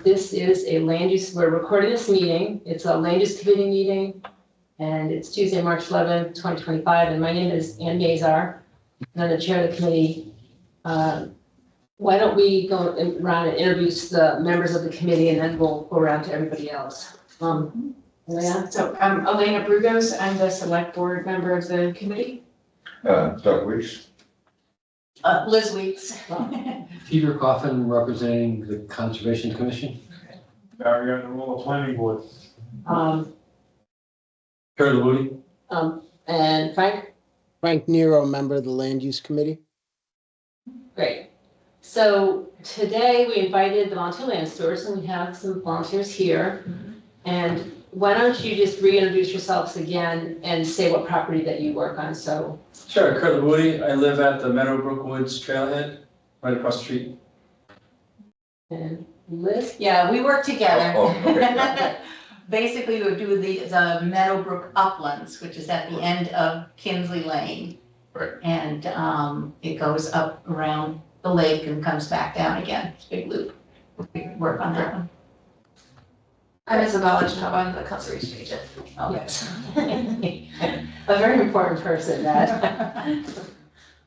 This is a land use, we're recording this meeting. It's a land use committee meeting, and it's Tuesday, March 11th, 2025. And my name is Ann Mazar, and I'm the chair of the committee. Why don't we go around and introduce the members of the committee, and then we'll go around to everybody else. Elena? So I'm Elena Brugos. I'm the select board member of the committee. Doug Weeks. Liz Weeks. Peter Coffin, representing the Conservation Commission. Barry Underwood, Planning Board. Perry Woody. And Frank? Frank Nero, member of the Land Use Committee. Great. So today we invited the volunteer land stewards, and we have some volunteers here. And why don't you just reintroduce yourselves again and say what property that you work on? So. Sure, Kurt Woody. I live at the Meadowbrook Woods Trailhead, right across the street. And Liz? Yeah, we work together. Okay. Basically, we do the Meadowbrook Uplands, which is at the end of Kinsley Lane. Right. And it goes up around the lake and comes back down again. It's a big loop. We work on that one. I'm Isabella Chubb, I'm the conservation agent. Oh, Yes. A very important person that.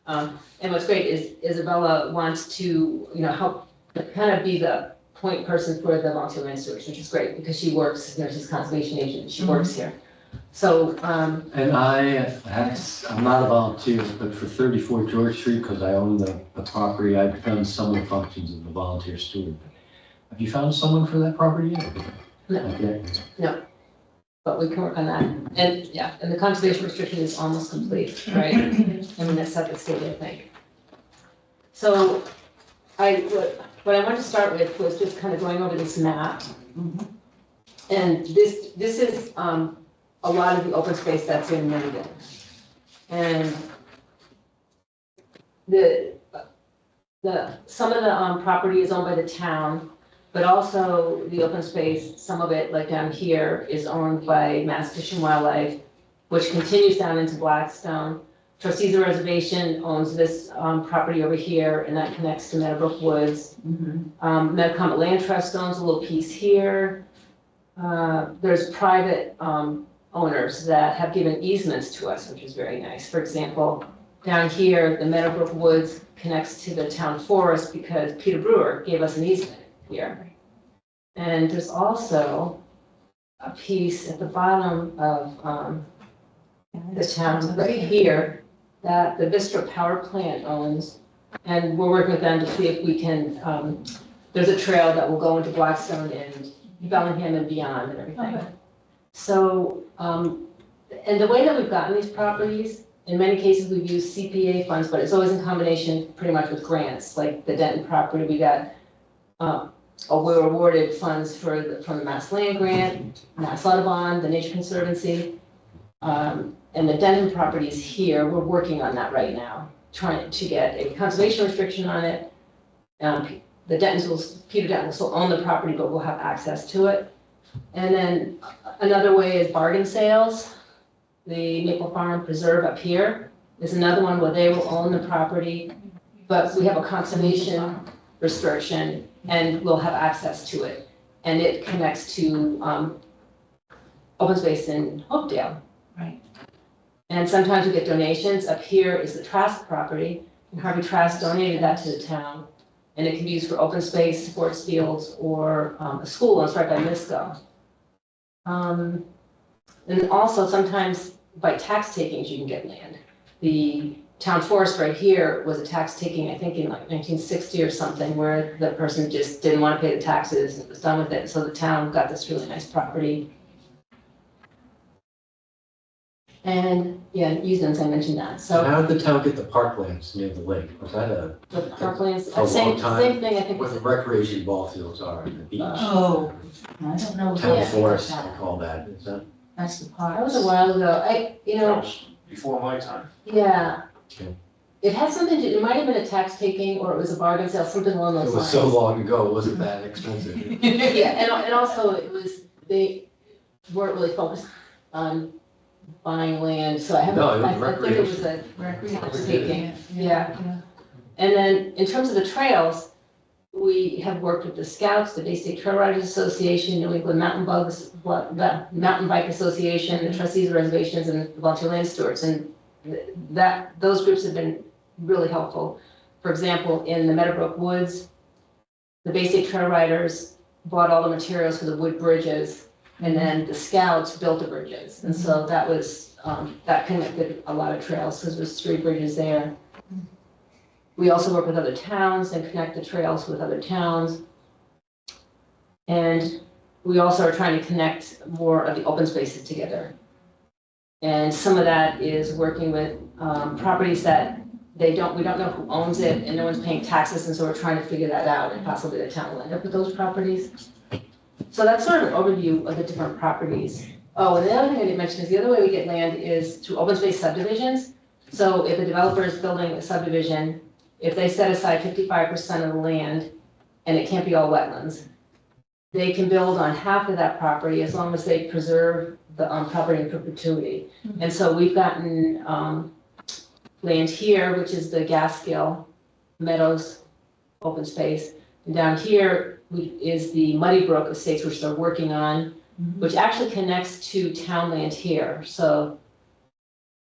And what's great is Isabella wants to, help kind of be the point person for the volunteer land stewards, which is great because she works, she's a conservation agent, she works here. So, And I'm not a volunteer, but for 34 George Street, because I own the property, I've done some of the functions of the volunteer steward. Have you found someone for that property yet? No. Okay. but we can work on that. And yeah, and the conservation restriction is almost complete, right? I mean, that's set the state, I think. So what I wanted to start with was just kind of going over this map. And this is a lot of the open space that's in Mendon. And some of the property is owned by the town, but also the open space, some of it, like down here, is owned by Mass Fish and Wildlife, which continues down into Blackstone. Trustees of Reservation owns this property over here, and that connects to Meadowbrook Woods. Metacomet Land Trust owns a little piece here. There's private owners that have given easements to us, which is very nice. For example, down here, the Meadowbrook Woods connects to the town forest because Peter Brewer gave us an easement here. And there's also a piece at the bottom of the town right here that the Vistra Power Plant owns. And we're working with them to see if we can, there's a trail that will go into Blackstone and Bellingham and beyond and everything. Okay. So, and the way that we've gotten these properties, in many cases we've used CPA funds, but it's always in combination pretty much with grants. Like the Denton property, we got, we were awarded funds from the Mass Land Grant, Mass Audubon, the Nature Conservancy. And the Denton property is here. We're working on that right now, trying to get a conservation restriction on it. The Dentons Peter Denton will still own the property, but we'll have access to it. And then another way is bargain sales. The Maple Farm Preserve up here is another one where they will own the property, but we have a conservation restriction and we'll have access to it. And it connects to open space in Hopedale. Right. And sometimes we get donations. Up here is the Trask property, and Harvey Trask donated that to the town. And it can be used for open space, sports fields, or a school, and it's right by Misco. And also sometimes by tax takings you can get land. The town forest right here was a tax taking, I think in like 1960 or something, where the person just didn't want to pay the taxes and was done with it. So the town got this really nice property. And yeah, easements, I mentioned that. So How did the town get the parklands near the lake? Was that the parklands, a same long time? thing, I think. Where the recreation ball fields are and the beach? Oh, I don't know. Town yeah. forest, I call that. Is that? That's the part. That was a while ago. That was before my time. Yeah. Okay. It had something to, it might have been a tax taking or it was a bargain sale, something along those It lines. was so long ago, it wasn't that expensive. Yeah, and also it was, they weren't really focused on buying land, so I haven't, No, it was I think it was a Recreation. tax taking, yeah. And then in terms of the trails, We have worked with the Scouts, the Bay State Trail Riders Association, New England Mountain Bike Association, the Trustees of Reservations, and the Volunteer Land Stewards, and those groups have been really helpful. For example, in the Meadowbrook Woods, the Bay State Trail Riders bought all the materials for the wood bridges, and then the Scouts built the bridges, and so that was that connected a lot of trails because there's 3 bridges there. We also work with other towns and connect the trails with other towns. And we also are trying to connect more of the open spaces together. And some of that is working with properties that we don't know who owns it and no one's paying taxes, and so we're trying to figure that out, and possibly the town will end up with those properties. So that's sort of an overview of the different properties. Oh, and the other thing I didn't mention is the other way we get land is through open space subdivisions. So if a developer is building a subdivision, if they set aside 55% of the land and it can't be all wetlands, they can build on half of that property as long as they preserve the property in perpetuity. And so we've gotten land here, which is the Gaskill Meadows open space. And down here is the Muddy Brook Estates, which they're working on, which actually connects to town land here. So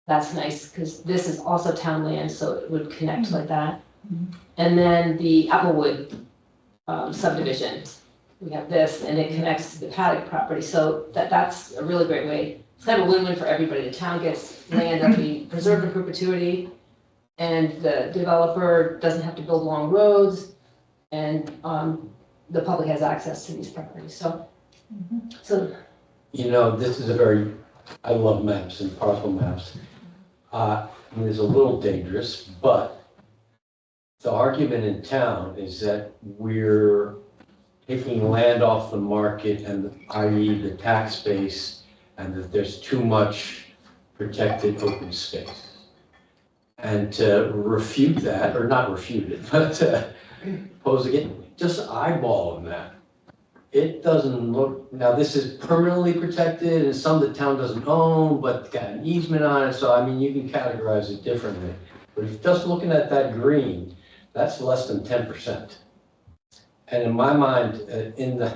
that's nice because this is also town land, so it would connect like that. And then the Applewood subdivision, we have this, and it connects to the Paddock property. So that's a really great way. It's kind of a win-win for everybody. The town gets land that will be preserved in perpetuity, and the developer doesn't have to build long roads, and the public has access to these properties. So, You know, this is I love maps and parcel maps. It's a little dangerous, but the argument in town is that we're taking land off the market, and i.e. the tax base, and that there's too much protected open space. And to refute that, or not refute it, but to pose again, just eyeballing that. It doesn't look, now this is permanently protected, and some the town doesn't own, but got an easement on it, so I mean, you can categorize it differently. But if you're just looking at that green, that's less than 10%. And in my mind, in the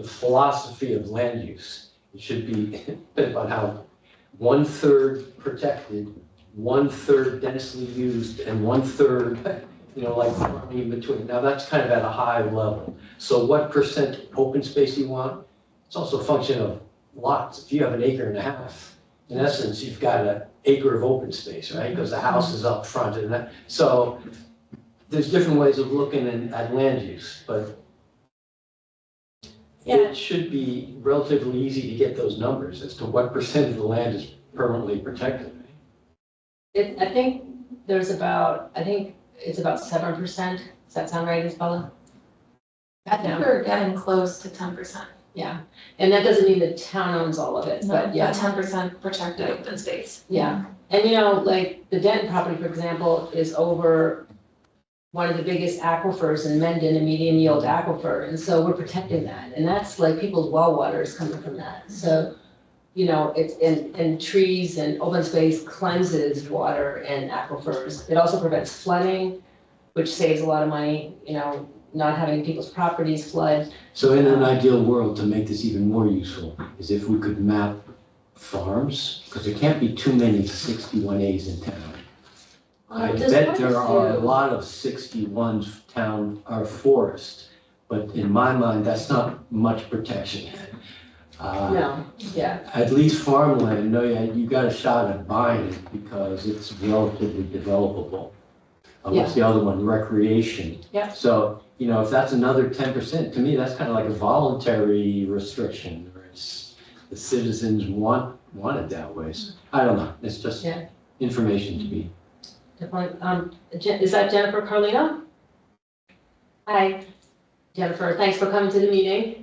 philosophy of land use, it should be about how 1/3 protected, 1/3 densely used, and 1/3, like farming in between. Now that's kind of at a high level. So what percent open space you want? It's also a function of lots. If you have 1.5 acres, in essence, you've got 1 acre of open space, right? Because the house is up front and that. So there's different ways of looking at land use, but it should be relatively easy to get those numbers as to what percent of the land is permanently protected. I think it's about 7%. Does that sound right, Isabella? I think we're getting close to 10%. Yeah, and that doesn't mean the town owns all of it, but yeah. 10% protected open space. Yeah, and like the Denton property, for example, is over one of the biggest aquifers in Mendon, a medium yield aquifer, and so we're protecting that, and that's like people's well water is coming from that. So, it's and trees and open space cleanses water and aquifers. It also prevents flooding, which saves a lot of money, not having people's properties flood. So in an ideal world, to make this even more useful, is if we could map farms, because there can't be too many 61As in town. I bet there are a lot of 61s town are forest, but in my mind, that's not much protection. No, yeah. At least farmland, you got a shot at buying it because it's relatively developable. What's the other one? Recreation. Yeah. So, if that's another 10%, to me, that's kind of like a voluntary restriction, or it's the citizens want it that way. So, I don't know. It's just information to me. Definitely. Is that Jennifer Carlino? Hi, Jennifer. Thanks for coming to the meeting.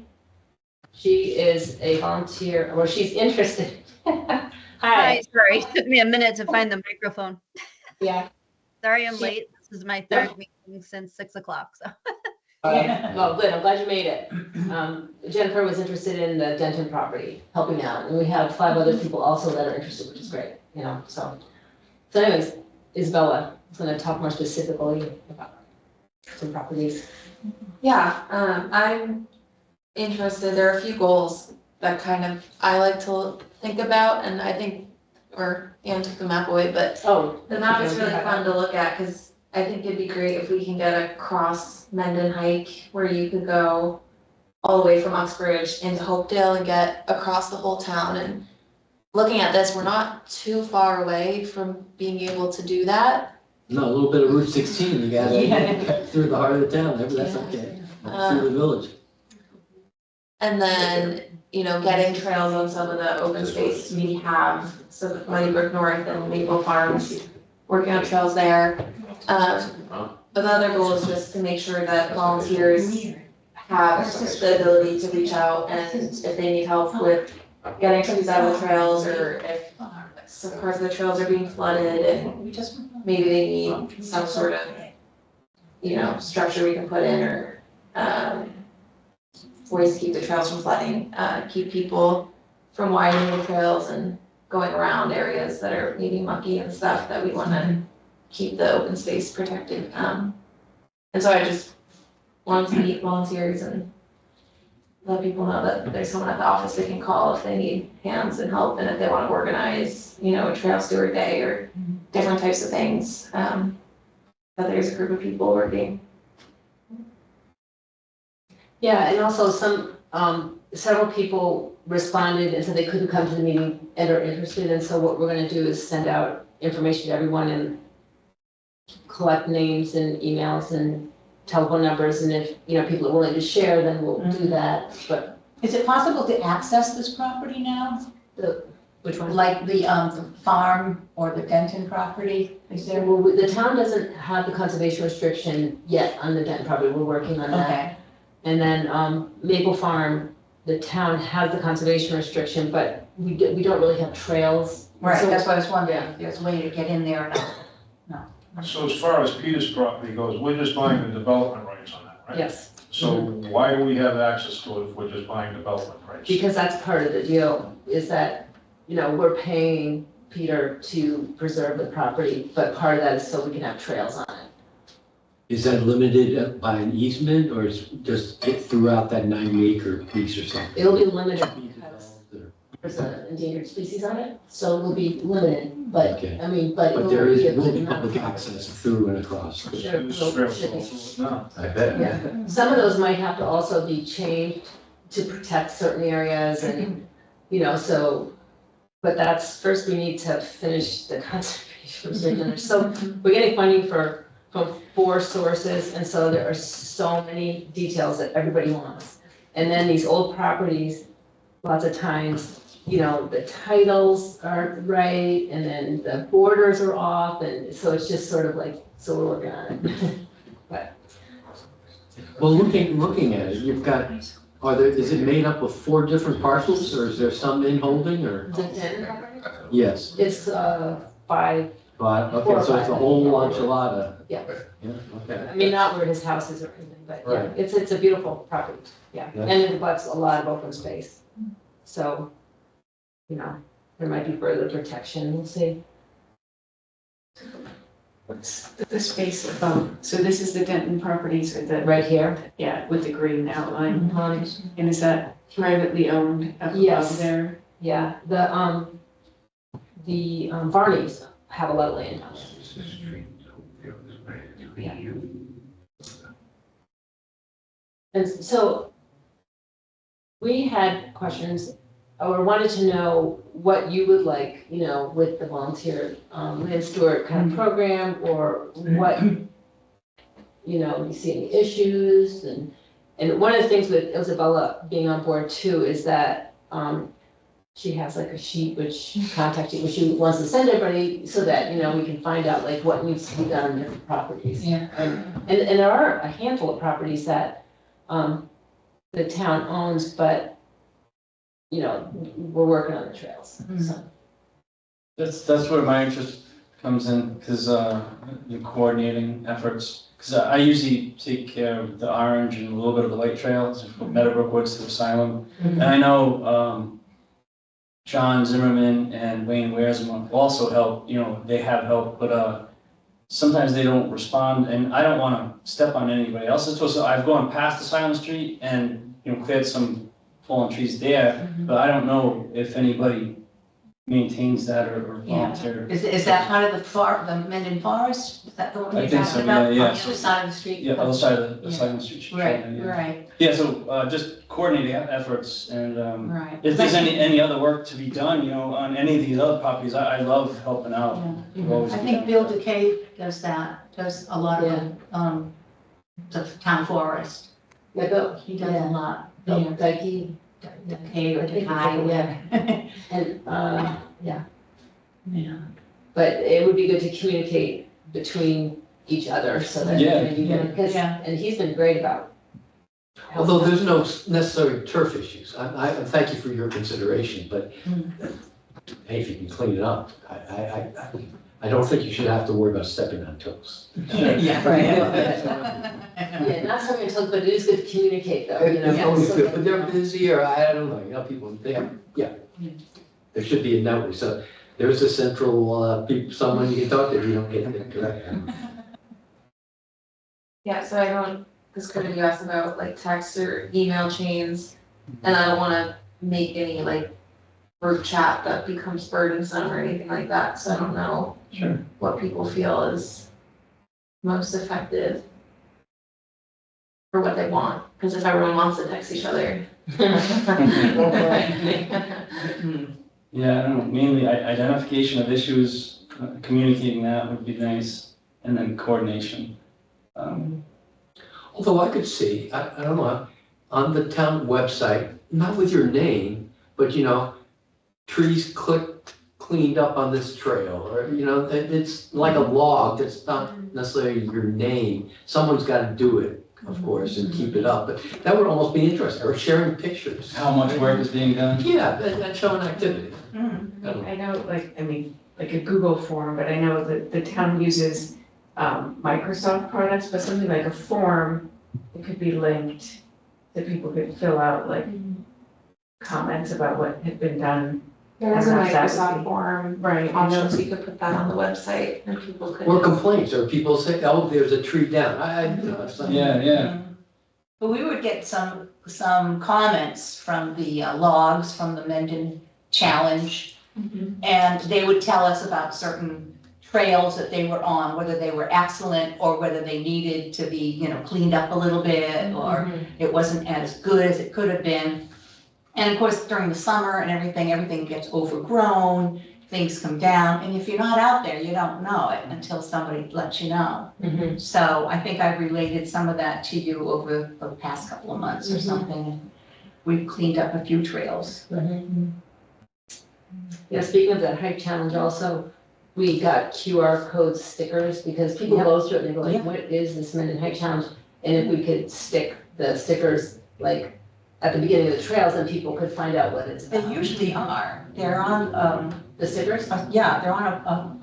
She is a volunteer, or she's interested. Hi, sorry, it took me a minute to find the microphone. Yeah. Sorry I'm late. This is my third meeting since 6 o'clock, so. Well, good. I'm glad you made it. Jennifer was interested in the Denton property, helping out, and we have 5 other people also that are interested, which is great, so. So anyways, Isabella is going to talk more specifically about some properties. Yeah, I'm interested, there are a few goals that kind of, I like to think about, and I think, or Anne took the map away, but Oh, the map is really fun to look at, cause I think it'd be great if we can get a cross Mendon hike where you could go all the way from Uxbridge into Hopedale and get across the whole town, and looking at this, we're not too far away from being able to do that. No, a little bit of Route 16, you gotta Yeah. cut through the heart of the town, that's okay. Through the village. And then, you know, getting trails on some of the open space we have, so Muddy Brook North and Maple Farms, working on trails there. But the other goal is just to make sure that volunteers have the ability to reach out, and if they need help with getting trees out of the trails, or if some parts of the trails are being flooded and maybe they need some sort of, you know, structure we can put in, or, ways to keep the trails from flooding, keep people from widening the trails and going around areas that are maybe mucky and stuff, that we wanna keep the open space protected. And so I just wanted to meet volunteers and let people know that there's someone at the office they can call if they need hands and help, and if they wanna organize, you know, a trail steward day or different types of things, that there's a group of people working. yeah, and also several people responded and said they couldn't come to the meeting and are interested, and so what we're gonna do is send out information to everyone and collect names and emails and telephone numbers, and if, you know, people are willing to share, then we'll do that, but Is it possible to access this property now? which one? Like the farm or the Denton property? Is there? Well, the town doesn't have the conservation restriction yet on the Denton property, we're working on that. Okay, And then Maple Farm, the town has the conservation restriction, but we don't really have trails. right, So- that's what I was wondering, if there's a way to get in there or not. So as far as Peter's property goes, we're just buying the development rights on that, right? Yes, So why do we have access to it if we're just buying development rights? because that's part of the deal, is that, you know, we're paying Peter to preserve the property, but part of that is so we can have trails on it. Is that limited by an easement, or is just it throughout that 90-acre piece or something? It'll be limited because there's an endangered species on it, so it'll be limited, but, Okay. I mean, but But it'll there be a will good be amount. public access through and across. Sure, There's it'll- trails should be. all through it now. I bet. Yeah, some of those might have to also be changed to protect certain areas and, you know, so, but that's, first we need to finish the conservation restriction. So we're getting funding from 4 sources, and so there are so many details that everybody wants. And then these old properties, lots of times, you know, the titles aren't right, and then the borders are off, and so it's just sort of like, so we're working on it. Well, looking at it, you've got, is it made up of 4 different parcels, or is there some in holding, or? The den property? Yes, It's 5, but, 4 okay, or so it's a 5, whole yeah. enchilada. Yeah. Yeah, okay. I mean, not where his house is or anything, but yeah, Right. it's a beautiful property, yeah. Yeah. And it abuts a lot of open space. So, you know, there might be further protection, we'll see. What's the space above? So this is the Denton properties with the, Right here. yeah, with the green outline. Um, And is that privately owned up Yes. above there? yeah, the Varneys have a lot of land on it. And so we had questions or wanted to know what you would like, you know, with the volunteer land steward kind of program, or what, you know, you see any issues, and one of the things with Isabella being on board too is that she has like a sheet which she wants to send everybody so that, you know, we can find out like what needs to be done on different properties. Yeah. And there are a handful of properties that the town owns, but, you know, we're working on the trails, so. That's where my interest comes in, because the coordinating efforts. Because I usually take care of the orange and a little bit of the white trails from Meadowbrook Woods to Asylum. And I know John Zimmerman and Wayne Waresman also help, you know, they have helped put sometimes they don't respond, and I don't wanna step on anybody else's toes, so I've gone past the Silent Street and, cleared some fallen trees there, but I don't know if anybody maintains that or Yeah. volunteers. Is that part of the Mendon Forest? Is that the one I you're think talking so, about? yeah. On the other side of the street? Yeah, other side of the Yeah. Silent Street. Right, yeah. right, Yeah, so, just coordinating efforts and, right. if there's any other work to be done, on any of these other properties, I love helping out. Yeah. We've always I been think down Bill there. DeKay does a lot of, the town forest. Yeah, Bill, He does a lot. Bill Yeah. Dyke, DeKay or I think DeKay, yeah. And, yeah, Yeah. but it would be good to communicate between each other so that. Yeah. maybe Yeah. because, Yeah. and he's been great about. Although there's no necessary turf issues. I thank you for your consideration, but hey, if you can clean it up, I don't think you should have to worry about stepping on toes. Yeah, Yeah, not something until, but it is good to communicate though, It's always so good, that, but they're busy, or I don't know, people, they have, yeah. There should be a network, so there's a central, someone you can talk to, you don't get it direct. Yeah, so I don't, this committee asked about like text or email chains, and I don't wanna make any like group chat that becomes burdensome or anything like that, so I don't know Sure. what people feel is most effective for what they want, because if everyone wants to text each other. Yeah, I don't know, mainly identification of issues, communicating that would be nice, and then coordination. Although I could see, I don't know, on the town website, not with your name, but trees cleaned up on this trail, or, it's like a log that's not necessarily your name. Someone's gotta do it, of course, and keep it up, but that would almost be interesting, or sharing pictures. How much work is being done? Yeah, that's showing activity. I know, like a Google form, but I know that the town uses Microsoft products, but something like a form, it could be linked, that people could fill out like comments about what had been done. There is a I don't know if that would Microsoft be- form Right, I know. option, so you could put that on the website and people could. Or complaints, or people say, oh, there's a tree down, it's something. Yeah. But we would get some comments from the logs from the Mendon Challenge, and they would tell us about certain trails that they were on, whether they were excellent or whether they needed to be, cleaned up a little bit, or it wasn't as good as it could have been. And of course, during the summer and everything gets overgrown, things come down, and if you're not out there, you don't know it until somebody lets you know. So I think I've related some of that to you over the past couple of months or something. We've cleaned up a few trails. Yeah, speaking of that hike challenge also, we got QR code stickers because people Yeah. go through it and they go like, Yeah. what is this Mendon Hike Challenge? And if we could stick the stickers like at the beginning of the trails, then people could find out what it's They about. usually are. They're on, The stickers? they're on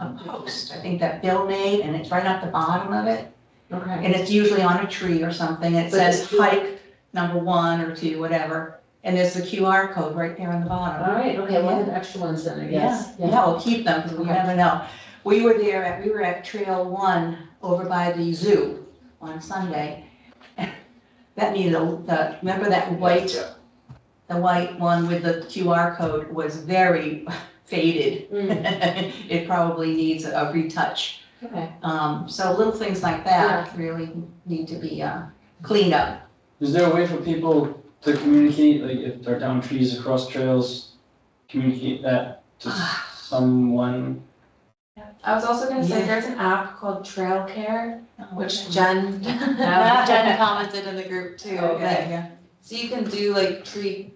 a post, I think that Bill made, and it's right at the bottom of it. Okay. And it's usually on a tree or something. It But says it's QR hike number 1 or 2, whatever. And there's the QR code right there on the bottom. All right, okay, we'll have extra ones then, I guess. Yeah, we'll keep them, because we Okay. never know. We were at Trail 1 over by the zoo on Sunday. That needed remember that the white one with the QR code was very faded. Mm, It probably needs a retouch. okay. So little things like that really need to be cleaned up. Is there a way for people to communicate, like if they're down trees across trails, communicate that to someone? I was also gonna say, Yeah. there's an app called Trail Care, which Okay. Jen commented in the group too. Okay, yeah. So you can do like tree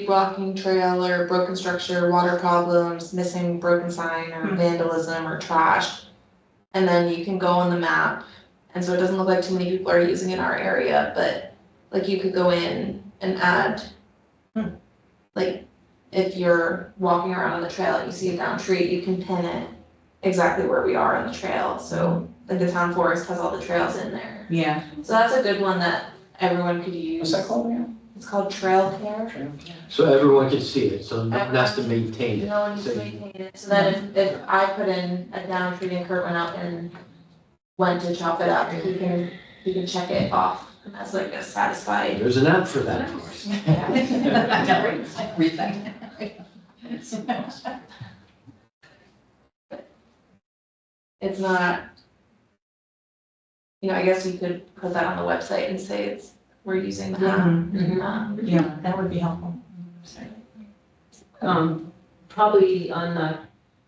blocking trail or broken structure, water problems, missing broken sign or vandalism or trash. And then you can go on the map, and so it doesn't look like too many people are using it in our area, but like you could go in and add, like, if you're walking around on the trail and you see a down tree, you can pin it exactly where we are on the trail, so like the town forest has all the trails in there. Yeah. So that's a good one that everyone could use. What's that called again? It's called Trail Care. So everyone can see it, so no one has to maintain it. No one needs to maintain it, so that if I put in a down tree and Kurt went out and when to chop it up, he can check it off as like a satisfied. There's an app for that, of course. Everything. It's not, I guess we could put that on the website and say we're using the app. Yeah, that would be helpful. Probably on the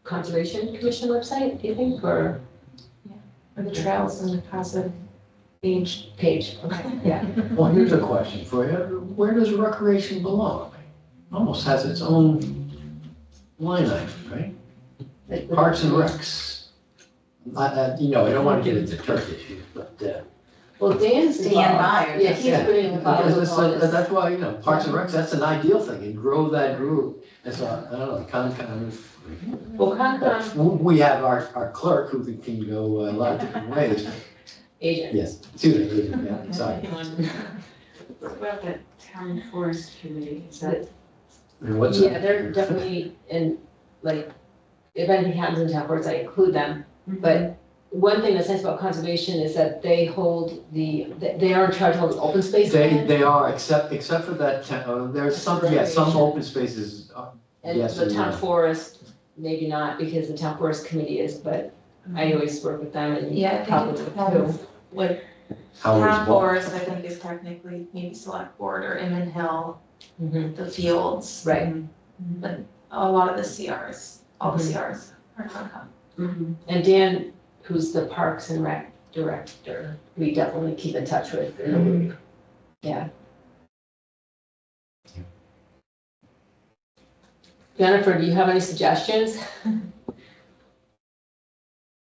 Conservation Commission website, do you think, or For the trails and the passive page. page? Okay, yeah. Well, here's a question for you. Where does recreation belong? Almost has its own line item, right? Parks and Recs. I don't want to get into turf issues, but, Well, Dan's Dan involved. Byers. Yeah, he's putting in the because files. that's why, Parks and Recs, that's an ideal thing, and grow that group. And so, I don't know, kind of. Well, Concom We have our clerk who can go a lot of different ways. agent. Yes, student, yeah, sorry. What about the town forest committee? Is that? And what's Yeah, they're definitely in, like, if anything happens in town forest, I include them. But one thing that's nice about conservation is that they hold they are in charge of all the open space land. They are, except for that, there's some Recreation. open spaces. And Yes the and town no. forest, maybe not, because the town forest committee is, but I always work with them and Yeah, I probably think it with depends. too. What Howard's town Ball. forest, I think, is technically maybe select board or Inman Hill, Mhm. the fields. Right. But a lot of the CRs, all the CRs are Concom. And Dan, who's the Parks and Rec director, we definitely keep in touch with in the loop. Yeah. Jennifer, do you have any suggestions?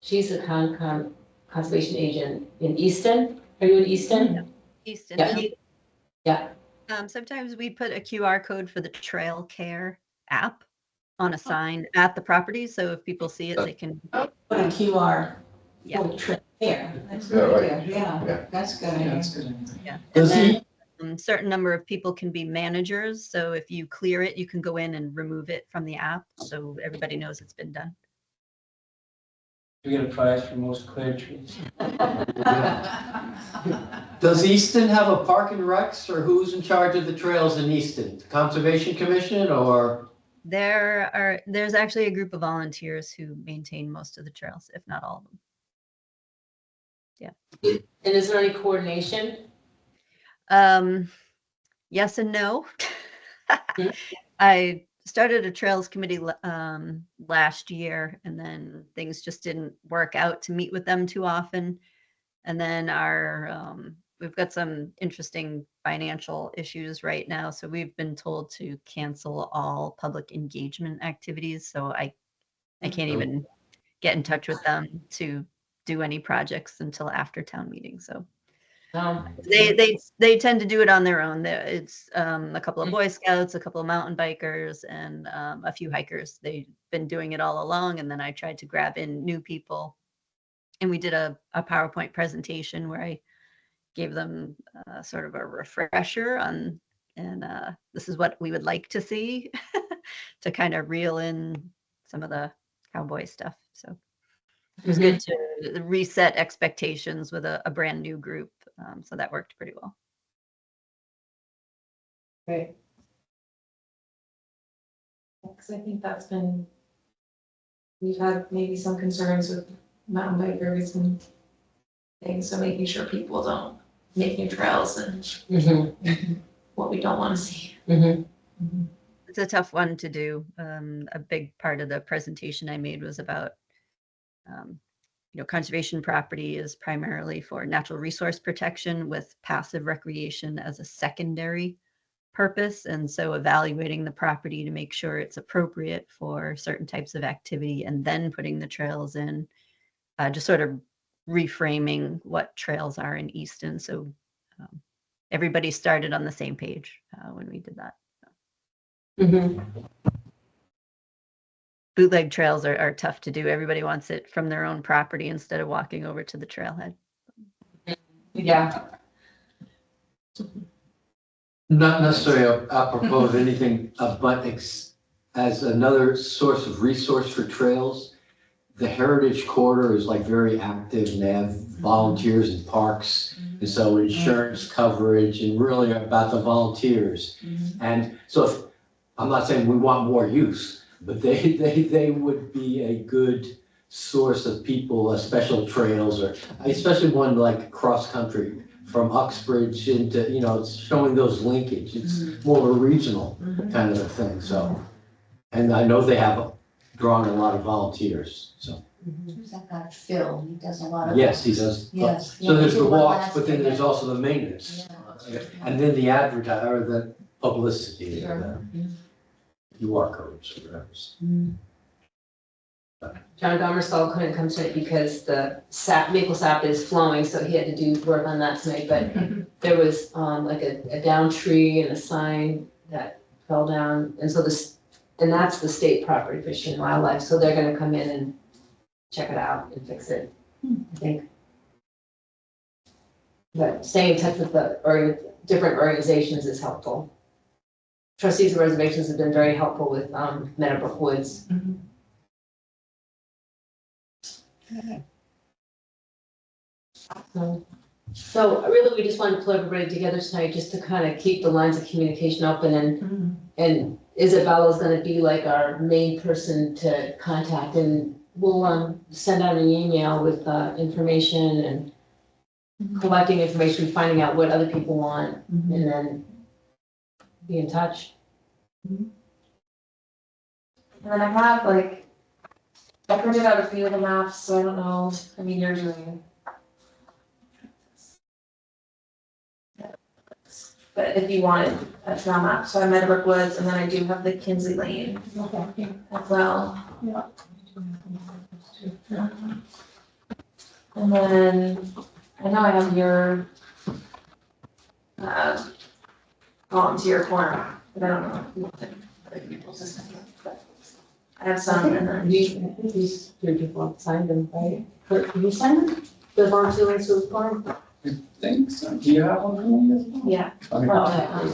She's a conservation agent in Easton. Are you in Easton? Easton. Yeah. Yeah. Sometimes we put a QR code for the Trail Care app on a sign at the property, so if people see it, they can. Put a QR. Yeah. Trip there. That's Yeah, good, right. yeah, that's good. Yeah, idea. that's good. Yeah. And Does then he, a certain number of people can be managers, so if you clear it, you can go in and remove it from the app, so everybody knows it's been done. You get a prize for most cleared trees. does Easton have a Park and Recs, or who's in charge of the trails in Easton? The Conservation Commission, or? There's actually a group of volunteers who maintain most of the trails, if not all of them. And is there any coordination? Yes and no. Hmm. I started a trails committee last year, and then things just didn't work out to meet with them too often. And then we've got some interesting financial issues right now, so we've been told to cancel all public engagement activities. So I can't even get in touch with them to do any projects until after town meeting. So they tend to do it on their own. It's a couple of Boy Scouts, a couple of mountain bikers, and a few hikers. They've been doing it all along, and then I tried to grab in new people, and we did a PowerPoint presentation where I gave them sort of a refresher on, and this is what we would like to see to kind of reel in some of the cowboy stuff. So it was good to reset expectations with a brand new group. So that worked pretty well. Right. Because I think we've had maybe some concerns with mountain bikers and things, so making sure people don't make new trails and what we don't want to see. It's a tough one to do. A big part of the presentation I made was about, conservation property is primarily for natural resource protection with passive recreation as a secondary purpose. And so evaluating the property to make sure it's appropriate for certain types of activity, and then putting the trails in, just sort of reframing what trails are in Easton. So everybody started on the same page when we did that. Bootleg trails are tough to do. Everybody wants it from their own property instead of walking over to the trailhead. Yeah. Not necessarily apropos of anything, but as another source of resource for trails, the Heritage Corridor is like very active and they have volunteers in parks. And so insurance coverage and really about the volunteers. And so if, I'm not saying we want more use, but they would be a good source of people, special trails or especially one like cross country from Uxbridge into, you know, it's showing those linkage. It's more of a regional kind of a thing, so. And I know they have drawn a lot of volunteers, so. Who's that guy, Phil? He does a lot of. Yes, he does. Yes. So there's the Yeah, walks, but then there's also the maintenance. And then the or the publicity, or the QR codes or whatever. John Gomersall couldn't come tonight because the maple sap is flowing, so he had to do work on that tonight, but there was, like a down tree and a sign that fell down, and so and that's the state property, Fish and Wildlife, so they're gonna come in and check it out and fix it, I think. But staying in touch with the different organizations is helpful. Trustees of reservations have been very helpful with, Meadowbrook Woods. So really, we just wanted to pull everybody together tonight just to kind of keep the lines of communication open, and Isabella's gonna be like our main person to contact, and we'll send out an email with information and collecting information, finding out what other people want, and then be in touch. And then I have like, I printed out a few of the maps, so I don't know, I mean, you're doing. But if you wanted a trail map, so I have Meadowbrook Woods, and then I do have the Kinsley Lane as well. And then, I know I have your volunteer form, but I don't know if you want other people's just, but I have some, and then. These three people signed them, right? Kurt, can you sign them? The volunteer links to the form? I think so. Do you have one for me as well? Yeah. Okay.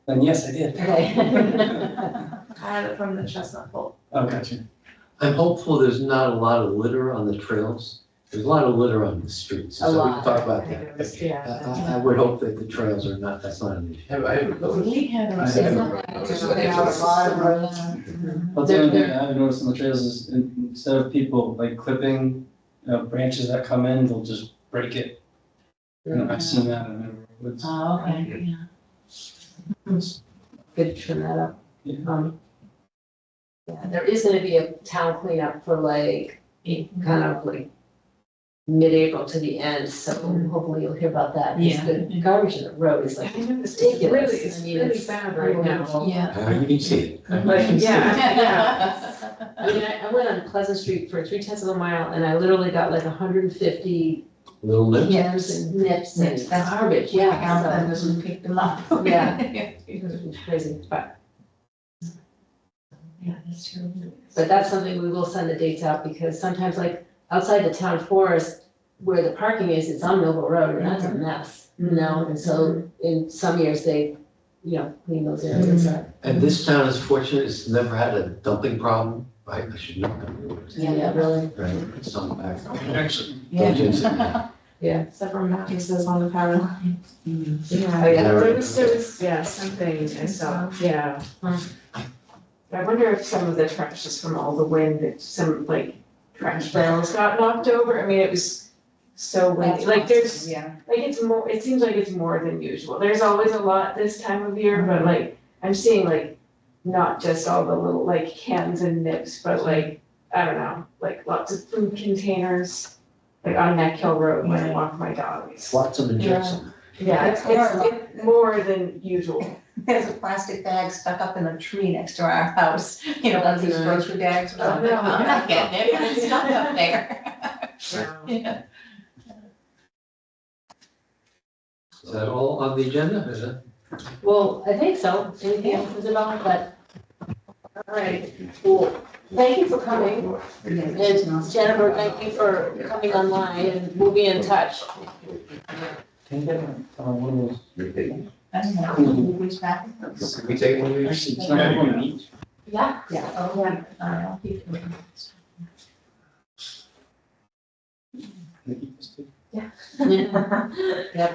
Then yes, I did. Okay. I have it from the Chestnut Bowl. Oh, gotcha. I'm hopeful there's not a lot of litter on the trails. There's a lot of litter on the streets, so we can talk about that. I would hope that the trails are not, that's not an issue. I haven't We had I a lot of roads. Well, the other thing I've noticed on the trails is instead of people like clipping, branches that come in, they'll just break it. I've seen that in the woods. Oh, okay, Good to trim that up. Yeah. Yeah, there is gonna be a town cleanup for like, kind of like mid-April to the end, so hopefully you'll hear about that. Because the garbage in the road is like ridiculous. It's I mean, really bad right now. Yeah. You can see it. Yeah. I mean, I went on Pleasant Street for 3/10 of a mile, and I literally got like 150 Little lips. gems and nips and Nips, that's garbage, Yeah, yeah. and those who picked them up. Yeah. It was crazy, but Yeah, that's true. that's something we will send the dates out, because sometimes like outside the town forest where the parking is, it's on Millville Road, and that's a mess, you know, and so in some years they, clean those areas up. And this town is fortunate, it's never had a dumping problem, right? I should know. Yeah, really, Right, some back. Exit. Yeah. yeah. Except for mattresses on the power line. Yeah, there was, something I saw, yeah. I wonder if some of the trash is from all the wind, that some like trash barrels got knocked over. I mean, it was so windy, like there's, Yeah. like it's more, it seems like it's more than usual. There's always a lot this time of year, but like, I'm seeing like, not just all the little like cans and nips, but like, I don't know, like lots of food containers, like on Neck Hill Road when I walk my dogs. Flotsam and jetsam. Yeah, it's more than usual. There's a plastic bag stuck up in a tree next to our house, one of these grocery bags or something. no. I'm not getting it, it's stuck up there. Yeah. Is that all on the agenda? Is it? Well, I think so. Anything else, Isabella? But, all right. Well, thank you for coming. And Jennifer, thank you for coming online, and we'll be in touch. Can you get one of those? I don't know, can you reach back? Can we take one of these? Actually, can I have one each? Yeah. Oh, yeah. I'll keep it. Yeah,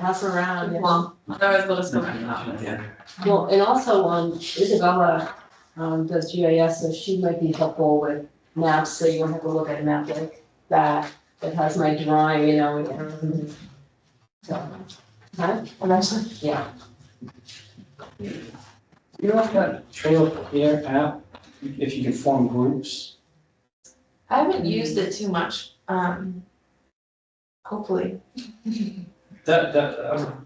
pass them around, yeah. Well, otherwise we'll just go back out. Well, and also, Isabella, does GIS, so she might be helpful with maps, so you don't have to look at a map like that has my drawing, you know, and everything. So, huh? Eventually, yeah. You like that Trail Care app, if you can form groups? I haven't used it too much, hopefully. That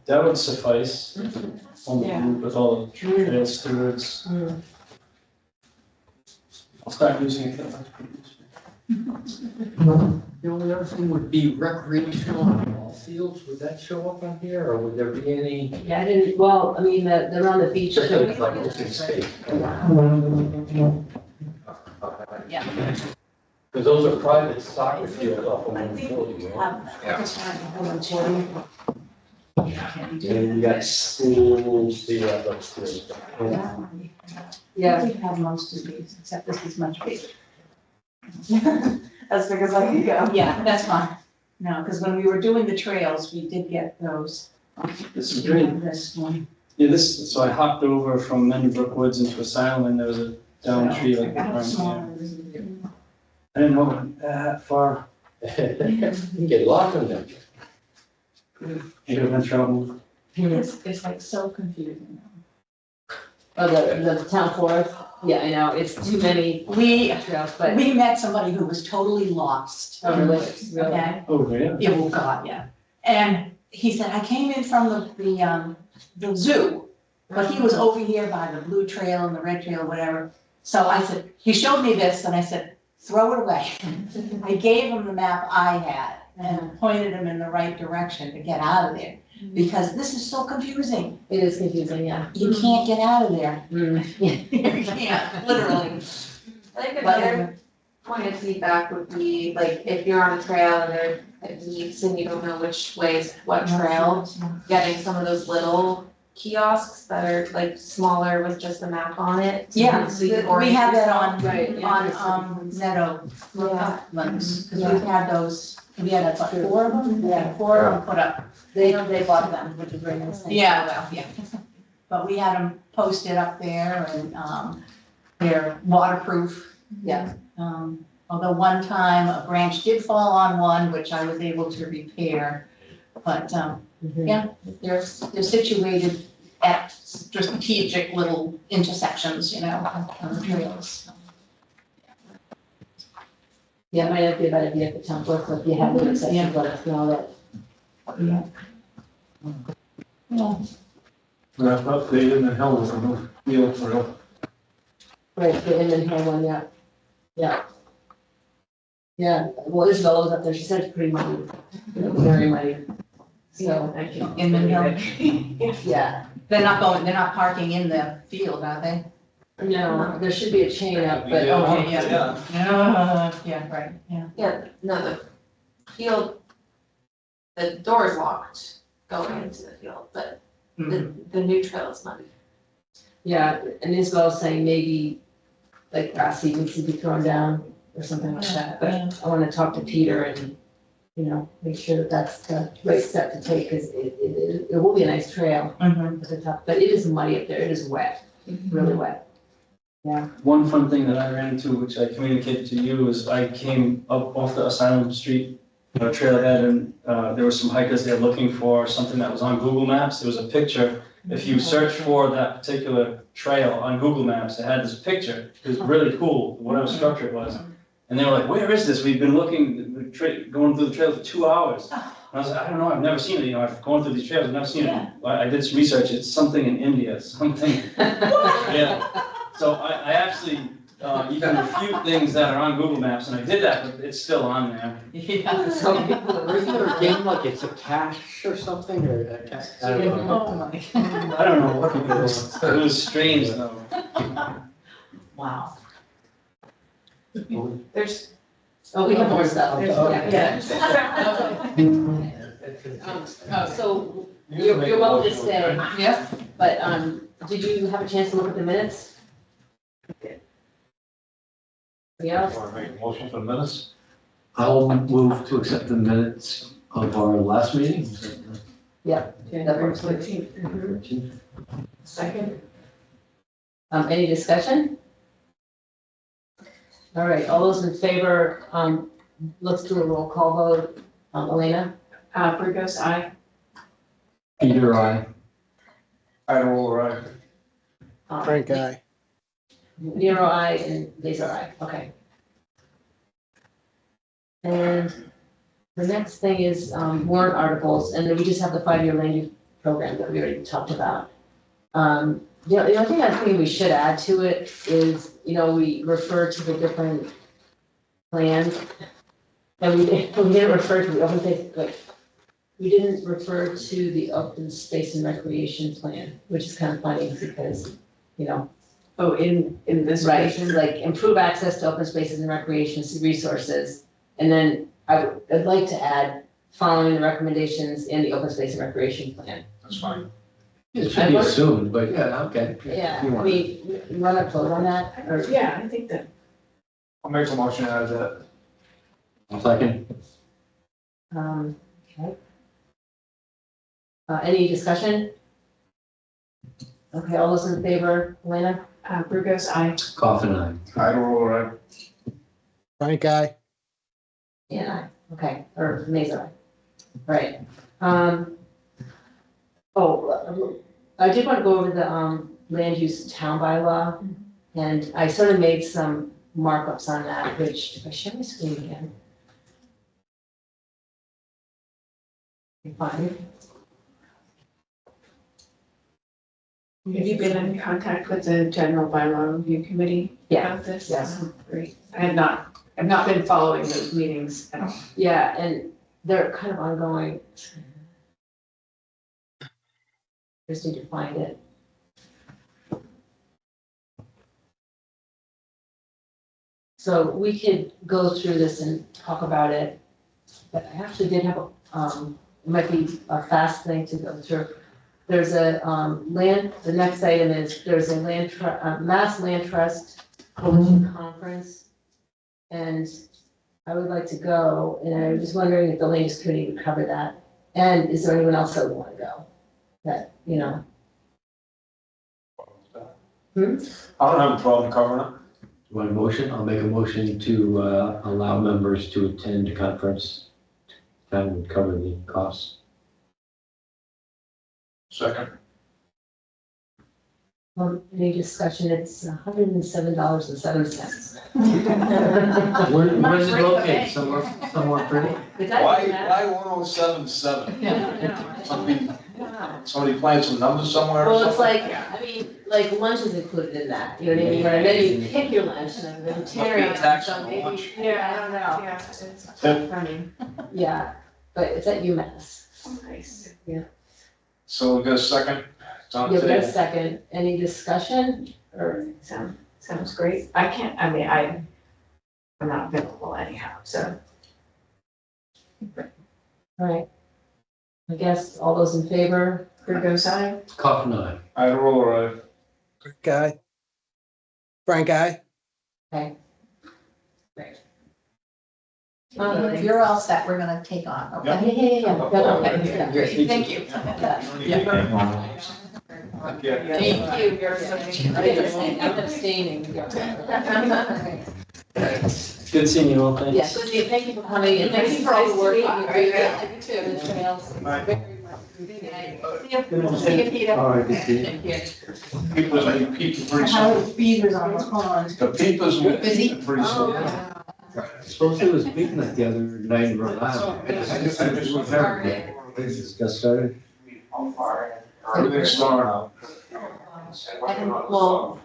would suffice, form a Yeah. group with all the trail stewards. Mm. I'll start using it. The only other thing would be recreational on ball fields. Would that show up on here, or would there be any? Yeah, I didn't, well, I mean, they're on the beach. Just like open space. Yeah. Because those are private soccer fields off of one facility, right? And you got schools, the those fields. Yeah, We have most of these, except this is much bigger. As big as I can go. Yeah, that's fine. No, because when we were doing the trails, we did get those. This is great. This one. Yeah, so I hopped over from Mendonbrook Woods into Asylum, and there was a down tree like I got around smaller. here. I didn't know it went that far. You can get lost in there. You could have been trouble. It's like so confusing. oh, the town forest, yeah, I know, it's too many We, trails, but, we met somebody who was totally lost. oh, really, really. Okay? Oh, yeah. Yeah, well, God, yeah. And he said, I came in from the zoo, but he was over here by the blue trail and the red trail, whatever. So I said, he showed me this and I said, throw it away. I gave him the map I had and pointed him in the right direction to get out of there. Because this is so confusing. It is confusing, yeah. You can't get out of there. Mm, yeah. You can't, literally. I think another point of feedback would be, like, if you're on a trail and there are deeps and you don't know which way is what trail, getting some of those little kiosks that are like smaller with just a map on it. Yeah, So you we orient have that yourself. on, Right, yeah. on Meadow Yeah. ones, because we've had those, we had, what, 4 of them? Yeah. 4 of them put up. They bought them, which is very nice. Yeah, well, yeah. But we had them posted up there and, they're waterproof. Yeah. Although one time a branch did fall on one, which I was able to repair. But, Mhm. yeah, they're situated at strategic little intersections, you know, on the trails. Yeah, it might not be a bad idea if the town works, if you have the exception, let us know that. Yeah. Yeah. Wrap up the Inman Hill with a new field trail. Right, the Inman Hill one, yeah. Yeah. Yeah, well, Isabella was up there, she said it's pretty muddy, very muddy. So, In the hill. yeah, They're not parking in the field, are they? no, there should be a chain up, but. Okay, yeah. Yeah, right, yeah. Yeah, no, the field, the door is locked going into the field, but the new trail is muddy. Yeah, and Isabel was saying maybe like grass seeds should be thrown down or something like that, but Yeah. I wanna talk to Peter and, you know, make sure that that's the right step to take, cause it will be a nice trail Mhm. at the top, but it is muddy up there, it is wet, really wet. Yeah, One fun thing that I ran into, which I communicated to you, is I came up off the Asylum Street, trailhead, and there were some hikers there looking for something that was on Google Maps. There was a picture. If you search for that particular trail on Google Maps, it had this picture. It was really cool, whatever structure it was. And they were like, where is this? We've been looking, going through the trail for 2 hours. And I was like, I don't know, I've never seen it. You know, I've gone through these trails, I've never seen it. I did some research. It's something in India, something. Yeah. So I actually, you can refute things that are on Google Maps, and I did that, but it's still on there. Yeah. so, Is there a game like it's a cache or something, or? I don't know. Oh, my. I don't know what it was. It was strange though. Wow. There's, oh, we have more stuff. Yeah. So, you're welcome to stay, Yep. but, did you have a chance to look at the minutes? Yeah, Want to make a motion for the minutes? I'll move to accept the minutes of our last meeting. January 14th. Second? Any discussion? All right, all those in favor, let's do a roll call vote. Elena? Burgos, aye. Peter, I. I roll right. Frank, aye. Nero, I, and Laser, I. Okay. And the next thing is warrant articles, and then we just have the 5-year land use program that we already talked about. The only thing I think we should add to it is, we refer to the different plans. And we didn't refer to the open space, we didn't refer to the open space and recreation plan, which is kind of funny because, Oh, in this right, version? like improve access to open spaces and recreation resources. And then I'd like to add following the recommendations in the open space and recreation plan. That's fine. It should be assumed, but yeah, okay. Yeah, You I want mean, you want to vote on that, or? Yeah, I think that. I'll make a motion out of that. I'll second. Okay. Any discussion? Okay, all those in favor, Elena? Burgos, aye. Coffin, aye. I roll right. Frank, aye. Yeah, okay, or Mazer. Right. I did want to go over the land use town bylaw, and I sort of made some markups on that, which, if I share my screen again. Fine. Have you been in contact with the general bylaw review committee Yeah, about this? yes. Great. I've not been following those meetings at all. Yeah, and they're kind of ongoing. Just need to find it. So we could go through this and talk about it, but I actually did have it might be a fast thing to go through. There's a the next item is, there's a Mass Land Trust Coalition Conference. And I would like to go, and I was wondering if the land use committee would cover that. And is there anyone else that would want to go? That, I don't have a problem covering it. Want a motion? I'll make a motion to allow members to attend the conference. Town would cover the costs. Second. Any discussion, it's $107.07. Where's it located? Somewhere pretty? Is that Why math? 1077? Yeah. Somebody playing some numbers somewhere or Well, it's something? like lunch is included in that, you know what I mean? And then you pick your lunch and then vegetarian, tax so on maybe, lunch. yeah, I don't know. Yeah, it's Tip. funny. Yeah, but it's at UMass. Nice. So we got a second? It's on Yeah, but a today. second, any discussion or? Sounds great. I'm not available anyhow, so. All right. I guess all those in favor? Burgos, aye. Coffin, aye. I roll right. Frank, aye. Frank, aye. Okay. Great. If you're all set, we're gonna take on, okay? Yeah. Okay, yeah, great. Thank you. Yeah. Thank you, you're so. I'm abstaining. Good seeing you all, thanks. Yes, thank you for coming and thank you for all the work that you do. The trails. See you, Peter. All right, good to see you. Thank you. People's peeping pretty How soon. are feeders on the pond? The people's Busy? pretty soon. Supposedly it was big like the other night in Rhode Island. Just started. Everything's starting out. Well,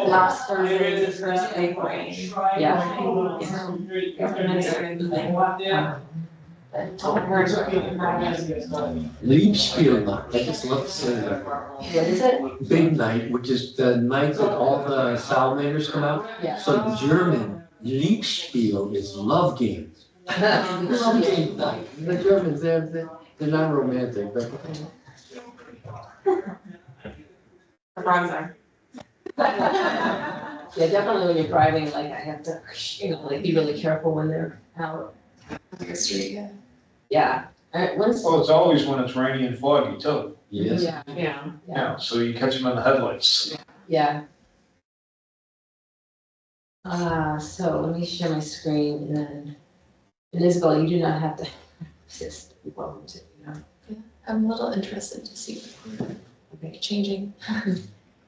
last Thursday is the first big rain. Yeah. Liebspiel night, I just love to say that. What is it? Big night, which is the night that all the salamanders come out. Yeah. So the German Liebspiel is love game. Love game night. The Germans, they're not romantic, but. Yeah, definitely when you're driving, like I have to, like be really careful when they're out. On the street, yeah. Yeah. Once, Well, it's always when it's rainy and foggy too, Yes. yeah, Yeah. yeah, so you catch them in the headlights. yeah. So let me share my screen and then, and Isabel, you do not have to assist, you're welcome to, I'm a little interested to see what Okay. we're changing.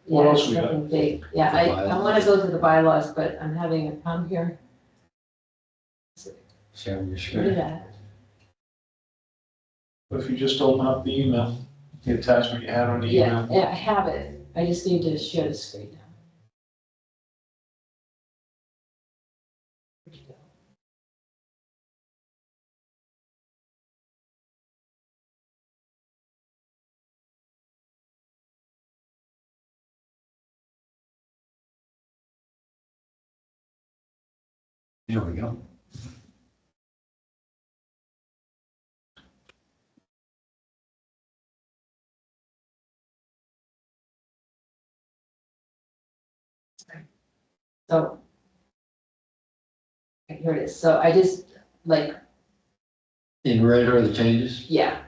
What Yeah, else it's we got? nothing big. Yeah, The I wanna go to the bylaws, but I'm having a problem here. Sharing your Look at screen. that. But if you just open up the email, the attachment you had on the Yeah, email. yeah, I have it. I just need to share the screen now. Where'd you go? There we go. So. Okay, here it is. So I just, like, In red are the changes? yeah.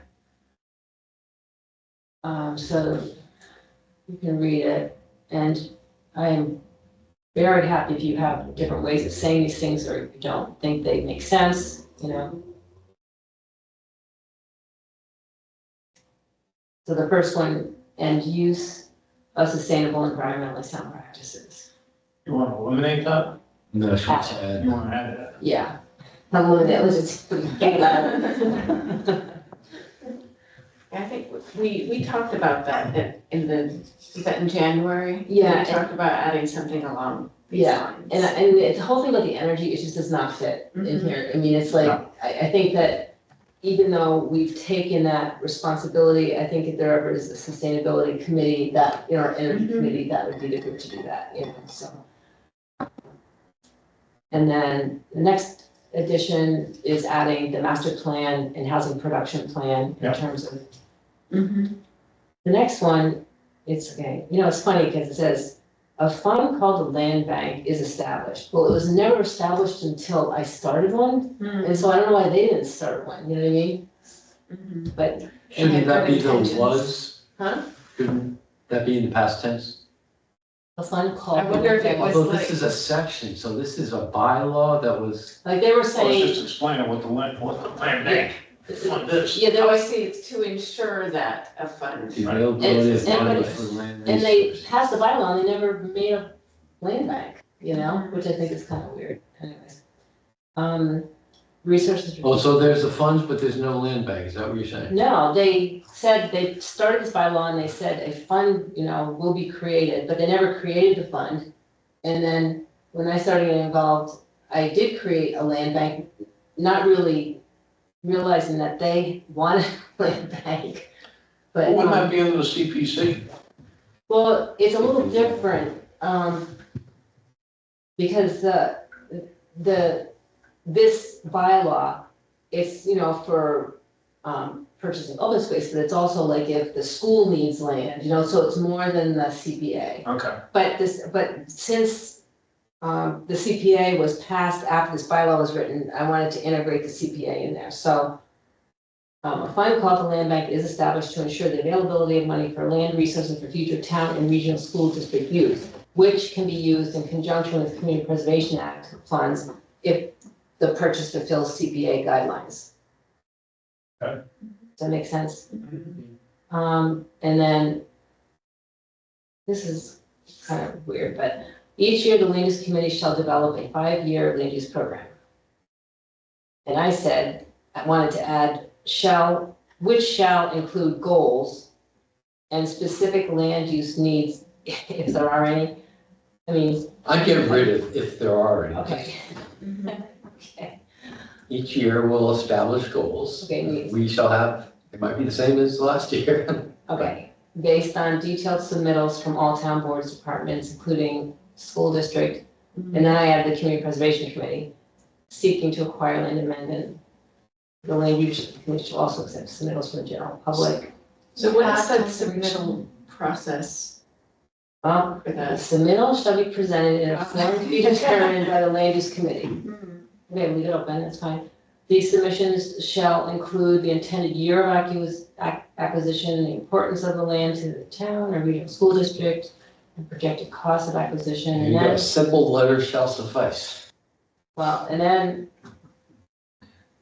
So you can read it, and I'm very happy if you have different ways of saying these things or you don't think they make sense, So the first one, and use of sustainable environmentally sound practices. You wanna eliminate that? No, she wants to add. You wanna add that? Yeah. That was just pretty I think we talked about that in was that in January? Yeah, We talked about adding something along these Yeah, lines. and the whole thing about the energy, it just does not fit in Mhm. here. I mean, it's like, I think that even though we've taken that responsibility, I think if there ever is a sustainability committee that, our energy Mhm. committee, that would be the group to do that, so. And then the next addition is adding the master plan and housing production plan in Yep. terms of. Mhm. The next one, it's, okay, it's funny because it says, a fund called the land bank is established. Well, it was never established until I started one, and so I don't know why they didn't start one, you know what I mean? Mhm. But, Shouldn't that be the Intentions. was? huh? Shouldn't that be in the past tense? A fund called. I wonder if it was Although like- this is a section, so this is a bylaw that was, Like they were Well, it's saying, just explaining what the land bank fund is. yeah, there Oh, I was, see, it's to ensure that a fund. the availability of And- money for land and they resources. passed the bylaw and they never made a land bank, which I think is kind of weird, anyways. Resources. Oh, so there's the funds, but there's no land bank, is that what you're saying? No, they said, they started this bylaw and they said a fund, will be created, but they never created the fund. And then when I started getting involved, I did create a land bank, not really realizing that they wanted a land bank. But, Well, wouldn't that be under the CPC? well, it's a little different, because this bylaw, it's, for, purchasing open space, but it's also like if the school needs land, so it's more than the CPA. Okay. But since, the CPA was passed after this bylaw was written, I wanted to integrate the CPA in there, so. A fund called the land bank is established to ensure the availability of money for land resources for future town and regional school district use, which can be used in conjunction with Community Preservation Act funds if the purchase fulfills CPA guidelines. Okay. Does that make sense? And then, this is kind of weird, but each year the land use committee shall develop a 5-year land use program. And I said, I wanted to add which shall include goals and specific land use needs, if there are any. I mean, I'd get rid of if there are any. okay, Mhm. okay, Each year we'll establish goals. okay, needs. We shall have, it might be the same as last year. Okay, based on detailed submittals from all town boards, departments, including school district. And then I added the community preservation committee, seeking to acquire land in Mendon. The land use committee shall also accept submittals from the general public. So what is that Conservation. submittal process? For The that. submittal shall be presented in a form to be determined by the land use committee. Okay, leave it open, that's fine. These submissions shall include the intended year of acquisition, the importance of the land to the town or regional school district, and projected cost of acquisition, Here and you go, then, simple letters shall suffice. well, and then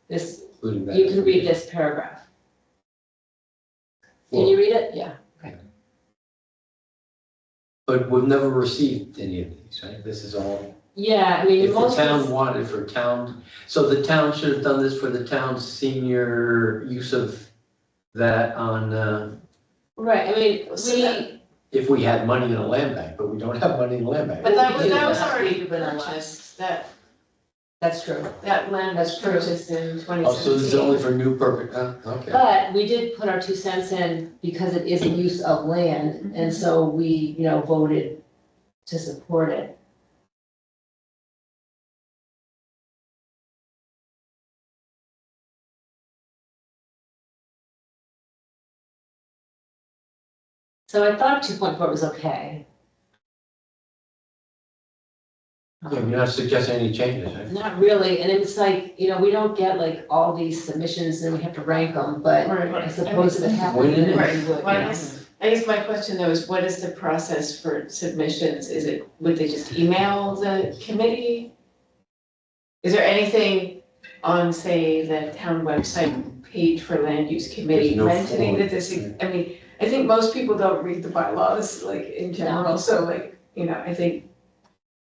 this, Including that. you can read this paragraph. Can you read it? Yeah. But we've never received any of these, right? This is all, Yeah, I mean, if the most of town this, wanted for town, so the town should have done this for the town's senior use of that on, right, I mean, So we, if we had money in a land bank, but we don't have money in a land bank. But that was Yeah. already Yeah. purchased, that that's true. land was That's true. purchased in 2017. Oh, so this is only for new purpose, okay. But we did put our 2 cents in because it is a use of land, and so we, voted to support it. So I thought 2.4 was okay. Yeah, you're not suggesting any changes, right? Not really, and it's like, we don't get like all these submissions and we have to rank them, but Right. I suppose if it happened, When it then is. we would, Well, I guess my question though is what is the process for submissions? Would they just email the committee? Is there anything on, say, the town website page for land use committee There's no mentioning form. that this, I mean, I think most people don't read the bylaws like in general, so like, I think.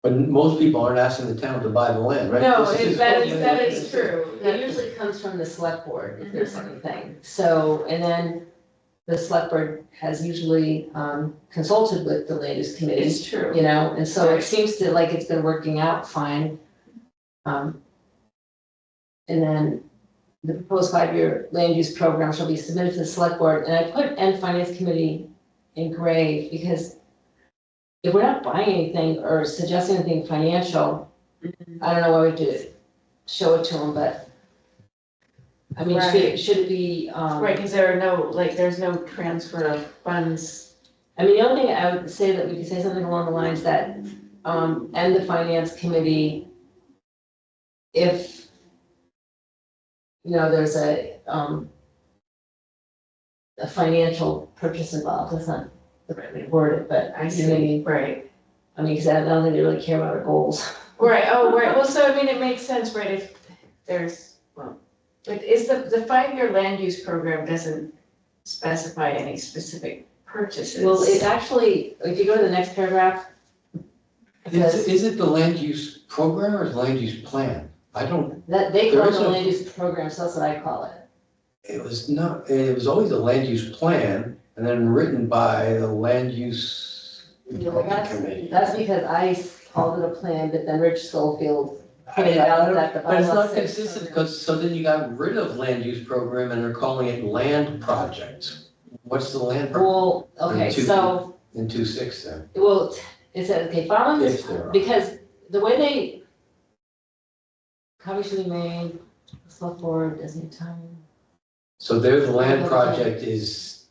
But most people aren't asking the town to buy the land, right? No, This is- that is true. It usually comes from the select board if there's anything. So, and then the select board has usually consulted with the land use committee, It's true. and so it Right. seems to like it's been working out fine. And then the proposed 5-year land use program shall be submitted to the select board, and I put and finance committee in gray because if we're not buying anything or suggesting anything financial, I don't know why we have to show it to them, but I mean, Right. should it be, Right, because there are there's no transfer of funds. I mean, the only thing I would say that we could say something along the lines that, and the finance committee, if, there's a financial purchase involved, that's not the right way to word it, but I you know what I mean? Right. I mean, because I don't think they really care about our goals. Right, well, so I mean, it makes sense, right, if there's, but is the 5-year land use program doesn't specify any specific purchases. Well, it actually, if you go to the next paragraph, it says Is it the land use program or the land use plan? I don't, that they There call it is the no- land use program, so that's what I call it. it was not, it was always a land use plan and then written by the land use Well, committee. That's because I called it a plan, but then Rich Schofield pointed out that the But it's bylaw not says consistent, program. because, so then you got rid of land use program and they're calling it land project. What's the land project Well, okay, Two. so, in 2.6 then? well, it says, okay, following this, If there are. because the way they, copy should be made, select board, designated time. So there, the land project is,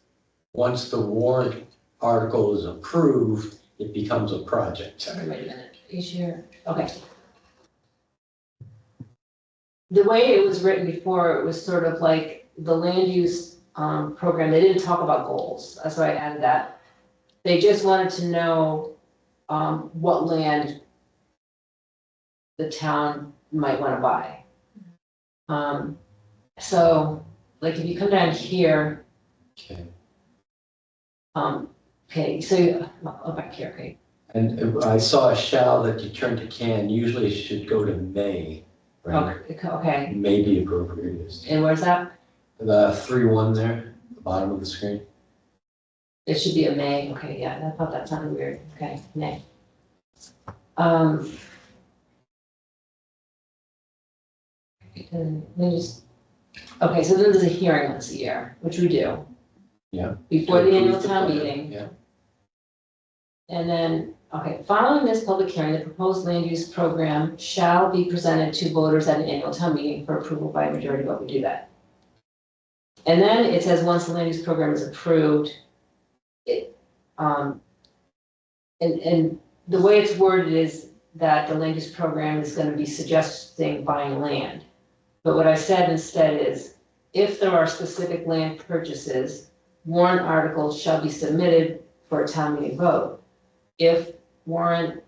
once the warrant article is approved, it becomes a project. Wait a minute, each year, okay. The way it was written before, it was sort of like the land use program, they didn't talk about goals, that's why I added that. They just wanted to know what land the town might wanna buy. So, like if you come down here, Okay. okay, so, back here, okay. And I saw a shall that you turn to can, usually it should go to may, right? Okay, May be appropriate. and where's that? The 3-1 there, the bottom of the screen. It should be a May, okay, yeah, I thought that sounded weird, okay, May. Let me just, okay, so then there's a hearing once a year, which we do. Yeah. Before the To annual approve the town plan, meeting, Yeah. and then, okay, following this public hearing, the proposed land use program shall be presented to voters at an annual town meeting for approval by a majority vote, we do that. And then it says, once the land use program is approved, it, and the way it's worded is that the land use program is gonna be suggesting buying land. But what I said instead is, if there are specific land purchases, warrant articles shall be submitted for a town meeting vote. If warrant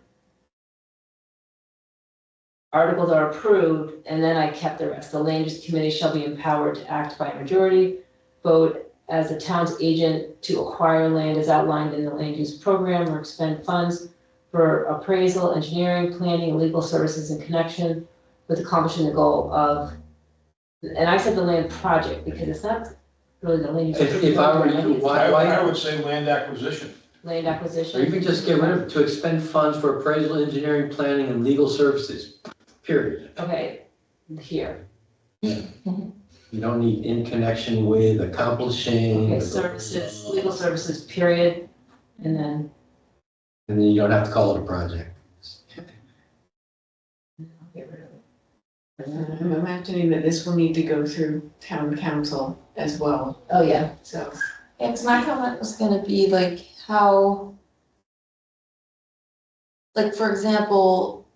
articles are approved, and then I kept the rest, the land use committee shall be empowered to act by majority vote as the town's agent to acquire land as outlined in the land use program or expend funds for appraisal, engineering, planning, and legal services in connection with accomplishing the goal of, and I said the land project because it's not really the land use. If I were you, I why, would say land acquisition. Land acquisition. or even just get rid of it, to expend funds for appraisal, engineering, planning, and legal services, period. Okay, here, You don't need in connection with accomplishing. okay, services, legal services, period, and then, And then you don't have to call it a project. I'll get rid of it. I'm imagining that this will need to go through town council as well, Oh, yeah, so. Yeah, because my comment was gonna be like how, like, for example,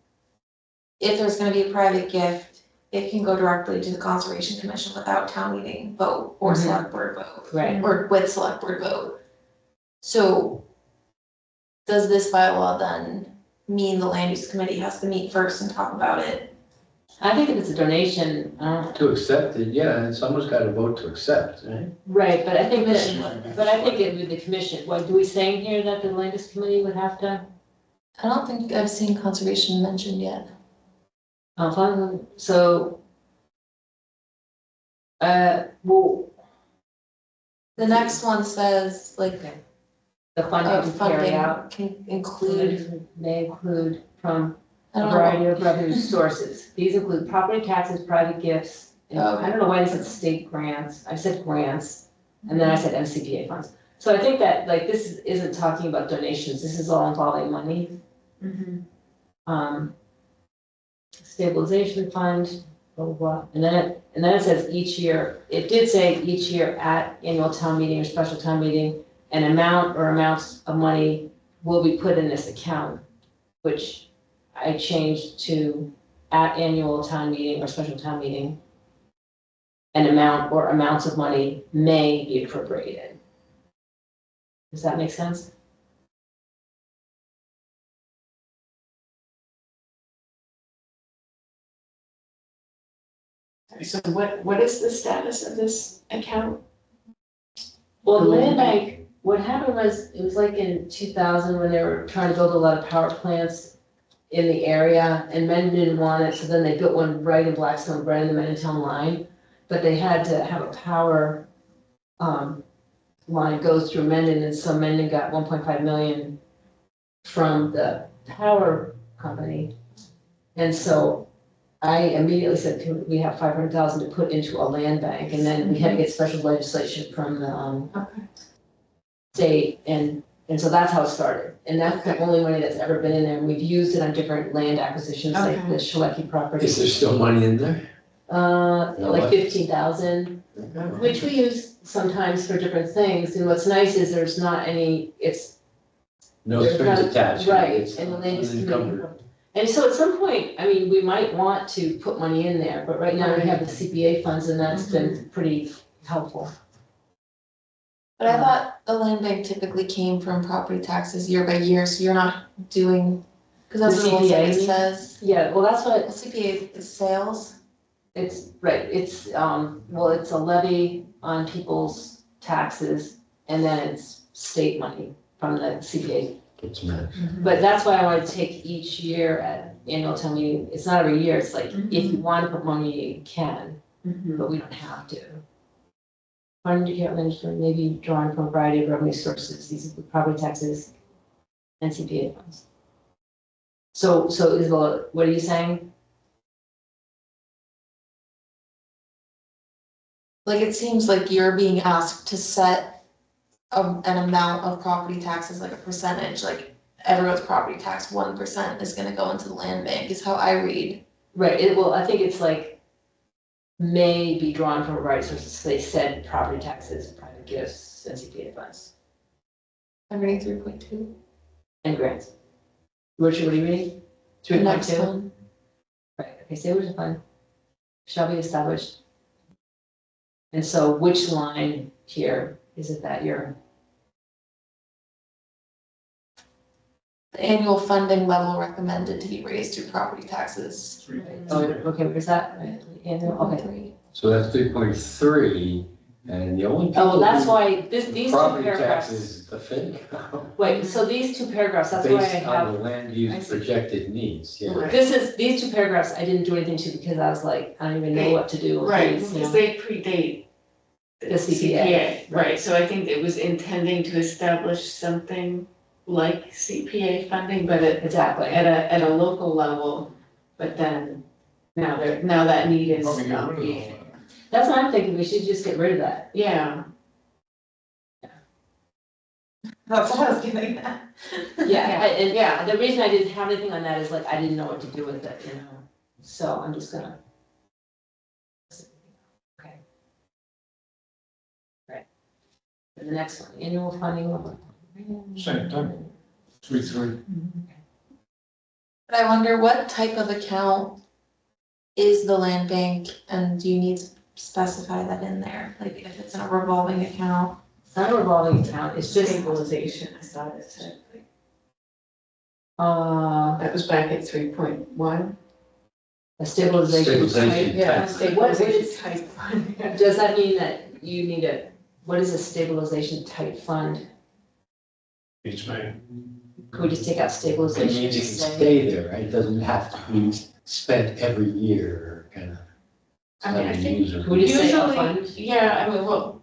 if there's gonna be a private gift, it can go directly to the Conservation Commission without town meeting vote or Mhm. select board vote, right. or with select board vote. So does this bylaw then mean the land use committee has to meet first and talk about it? I think if it's a donation, To accept it, yeah, and someone's got to vote to accept, right? right, but I think Commission that, but I think it would be the commission. What, do we say in here that the land use committee would have to? I don't think I've seen conservation mentioned yet. Fine, so, well, The next one says like the funding to carry out. funding can include, May include from I a don't variety know, of revenue sources. These include property taxes, private gifts, and Okay. I don't know why they said state grants. I said grants, and then I said MCPA funds. So I think that, like, this isn't talking about donations, this is all involving money. Stabilization fund, blah, blah, blah. And then it says each year, it did say each year at annual town meeting or special town meeting, an amount or amounts of money will be put in this account, which I changed to at annual town meeting or special town meeting. An amount or amounts of money may be appropriated. Does that make sense? So what is the status of this account? Well, the land bank, what happened was, it was like in 2000 when they were trying to build a lot of power plants in the area, and Mendon didn't want it, so then they built one right in Blackstone, right in the Mendon line. But they had to have a power line go through Mendon, and so Mendon got 1.5 million from the power company. And so I immediately said, we have 500,000 to put into a land bank, and then we had to get special legislation from the state, and so that's how it started. And that's the only money that's ever been in there, and we've used it on different land acquisitions, like Okay. the Shawecki property. Is there still money in there? Like 15,000, which we use sometimes for different things, and what's nice is there's not any, it's. No there's strings not- attached. Right, It's and the land use committee. unencumbered. And so at some point, I mean, we might want to put money in there, but right now we have the CPA funds, and that's been pretty helpful. but I thought the land bank typically came from property taxes year by year, so you're not doing, because that's The what it CPA? says. Yeah, well, that's what, The CPA is sales. it's, right, it's, well, it's a levy on people's taxes, and then it's state money from the CPA. It's matched. But that's why I wanted to take each year at annual town meeting, it's not every year, it's like, if you want to put money, you can, but we don't have to. Funding to management may be drawn from a variety of revenue sources, these include property taxes and CPA funds. So Isabella, what are you saying? Like, it seems like you're being asked to set an amount of property taxes, like a percentage, like everyone's property tax, 1% is gonna go into the land bank, is how I read. Right, well, I think it's like, may be drawn from a variety of sources, they said property taxes, private gifts, and CPA funds. I'm reading 3.2. and grants. Richard, what are you reading? The Three point next two? one. Right, okay, stabilization fund shall be established. And so which line here is it that you're, The annual funding level recommended to be raised through property taxes. oh, okay, where's that? Right, annual, okay. So that's 3.3, and the only people. Oh, well, that's who- why, these two Property paragraphs, taxes, the FinCom. wait, so these two paragraphs, that's why I Based on have, the land I use see. projected needs, yeah. these two paragraphs, I didn't do anything to because I was like, I don't even know what to do with Right, these, you because know? they predate The CPA, right, so I think it was intending to establish something like CPA funding, but Exactly. at a local level, but then now that need is Probably get not rid of all being, that. That's what I'm thinking, we should just get rid of that. yeah. That's what I was getting at. Yeah, and Yeah. the reason I didn't have anything on that is like, I didn't know what to do with it, you know? So I'm just gonna. Okay. Right. And the next one, annual funding. Same thing. 3.3. But I wonder what type of account is the land bank, and do you need to specify that in there? Like if it's in a revolving account? It's not a revolving account, it's just, Stabilization, I thought it said, like, that that was back at 3.1. a stabilization. Stabilization Yeah, type. stabilization type fund, yeah. Does that mean that you need what is a stabilization type fund? Each man. Could we just take out It stabilization? means it can Just say- stay there, right? It doesn't have to be spent every year, kind of. I mean, I think Could we just say a fund? usually, yeah, I mean, well,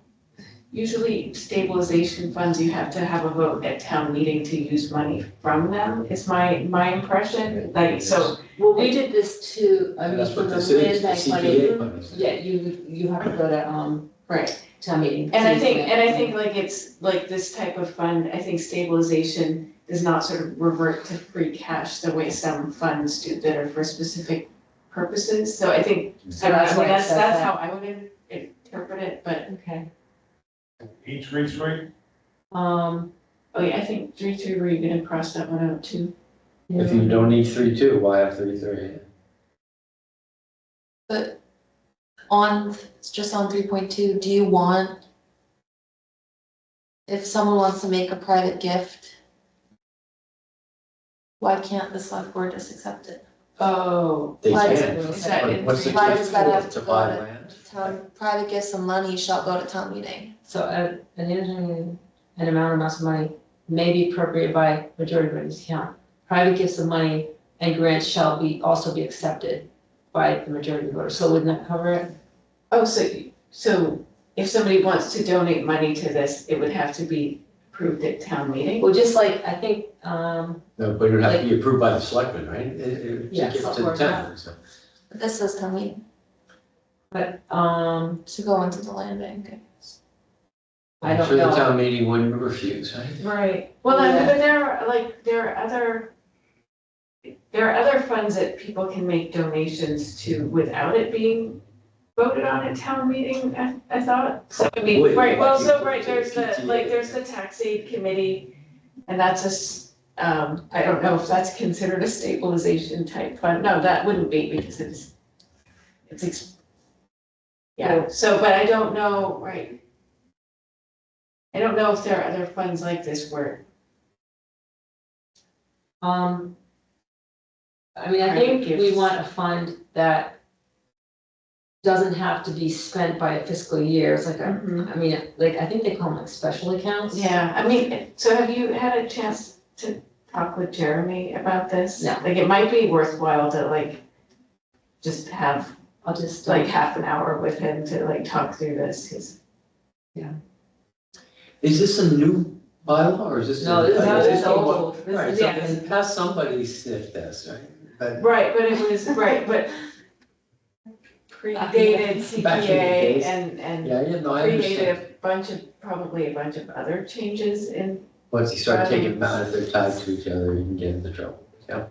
usually stabilization funds, you have to have a vote at town meeting to use money from them, is my impression, like, so. Well, we did this too, I mean, That's for what the this is, land the bank money. CPA money. Yeah, you have to go to, Right. town meeting. And I think like it's, like this type of fund, I think stabilization does not sort of revert to free cash the way some funds do that are for specific purposes, so I think, So I don't know, that's I mean, why it that's says that. how I would interpret it, but, Okay. Each 3.3. Um, oh yeah, I think 3.3, were you gonna cross that one out too? If you don't need 3.2, why have 3.3? But just on 3.2, do you want, if someone wants to make a private gift, why can't the select board just accept it? Oh, They Why can. is that But in what's the Why gift does that have for? to To go buy to- land? Town, private gifts of money shall go to town meeting. so, an amounts of money may be appropriated by majority voting account. Private gifts of money and grants shall also be accepted by the majority voter, so wouldn't that cover it? oh, so if somebody wants to donate money to this, it would have to be approved at town meeting? Well, just like, I think, No, but it would have to be approved by the selectmen, right? Yeah, To give select to the board, town, so. But this says town meeting, but, to go into the land bank. I I'm don't sure the know. town meeting wouldn't refuse, right? Right, well, I mean, but there are other funds that people can make donations to without it being voted on at town meeting, I thought. So, I mean, Would, right, well, like so, you right, put there's the, PTA. like, there's the tax aid committee, and that's I don't know if that's considered a stabilization type fund, no, that wouldn't be, because yeah, so, but I don't know, right. I don't know if there are other funds like this where, I mean, I Private think we gifts. want a fund that doesn't have to be spent by a fiscal year, it's like a, I mean, like, I think they call them like special accounts. yeah, I mean, so have you had a chance to talk with Jeremy about this? No. Like, it might be worthwhile to like, just have I'll just, like half an hour with him to like talk through this, 'cause Is this a new bylaw or is this? No, this is old old. one? This Right, is- so yeah. in the past, somebody sniffed this, right? But right, but it was, right, but predated Back in the days. CPA and yeah, yeah, no, I understand. predated probably a bunch of other changes in, Once you start taking them out, if they're tied to each other, you can get into trouble. Yeah.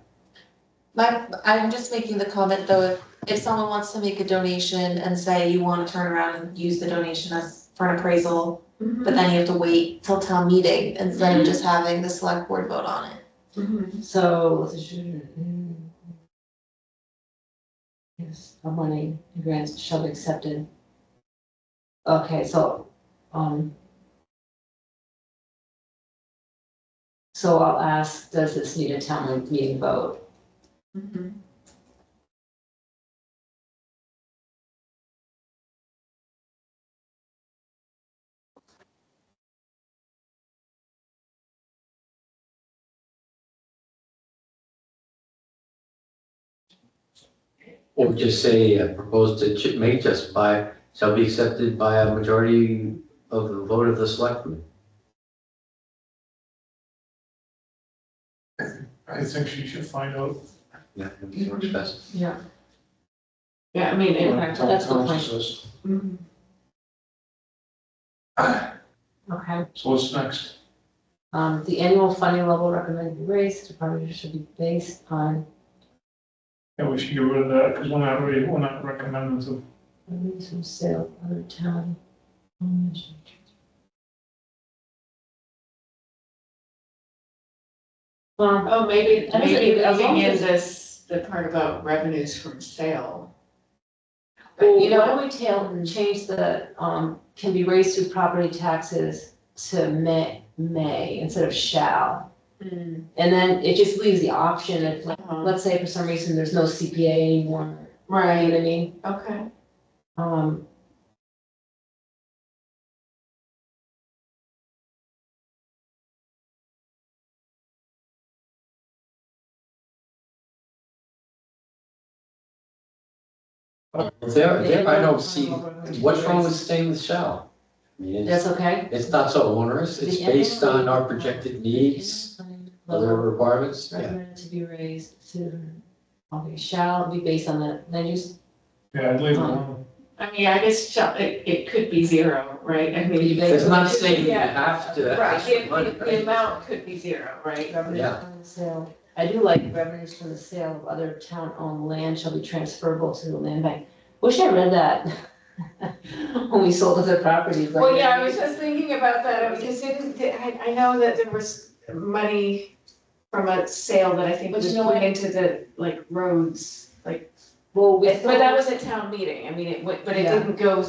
I'm just making the comment though, if someone wants to make a donation and say you wanna turn around and use the donation as for an appraisal, but then you have to wait till town meeting instead of just having the select board vote on it. So, yes, the money grants shall be accepted. Okay, so I'll ask, does this need a town meeting vote? Or just say, proposed to make just by, shall be accepted by a majority of the vote of the selectmen. I think she should find out. Yeah, it works best. Yeah. Yeah, I mean, Okay, that's a good point. Says. Okay, So what's next? the annual funding level recommended be raised, department should be based on Yeah, we should get rid of that, because we're not recommending to. revenues from sale of other town. Well, Oh, maybe That is a- as long leaving in as- this, the part about revenues from sale. well, But you why know, don't we change the, can be raised through property taxes to may instead of shall. And then it just leaves the option if, like, let's say for some reason there's no CPA anymore, you know what I right, mean? okay. There, I don't see, what's wrong with staying with shall? I mean, That's okay? it's not so onerous, it's The based annual on our rate- projected needs, the annual other level requirements, yeah. recommended to be raised to, okay, shall be based on the land use. Yeah, I'd leave it alone. I mean, I guess it could be zero, right? I mean. It's not saying you Yeah. have to Right, ask for money, the right? amount could be zero, right? Revenues Yeah. from the sale. I do like revenues from the sale of other town-owned land shall be transferable to the land bank. Wish I read that when we sold other properties. like Well, yeah, that. I was just thinking about that, because I know that there was money from a sale that I think But was you know put what? into the, like, roads, like, Well, but that was at town meeting, I mean, it went, but it Yeah. didn't go,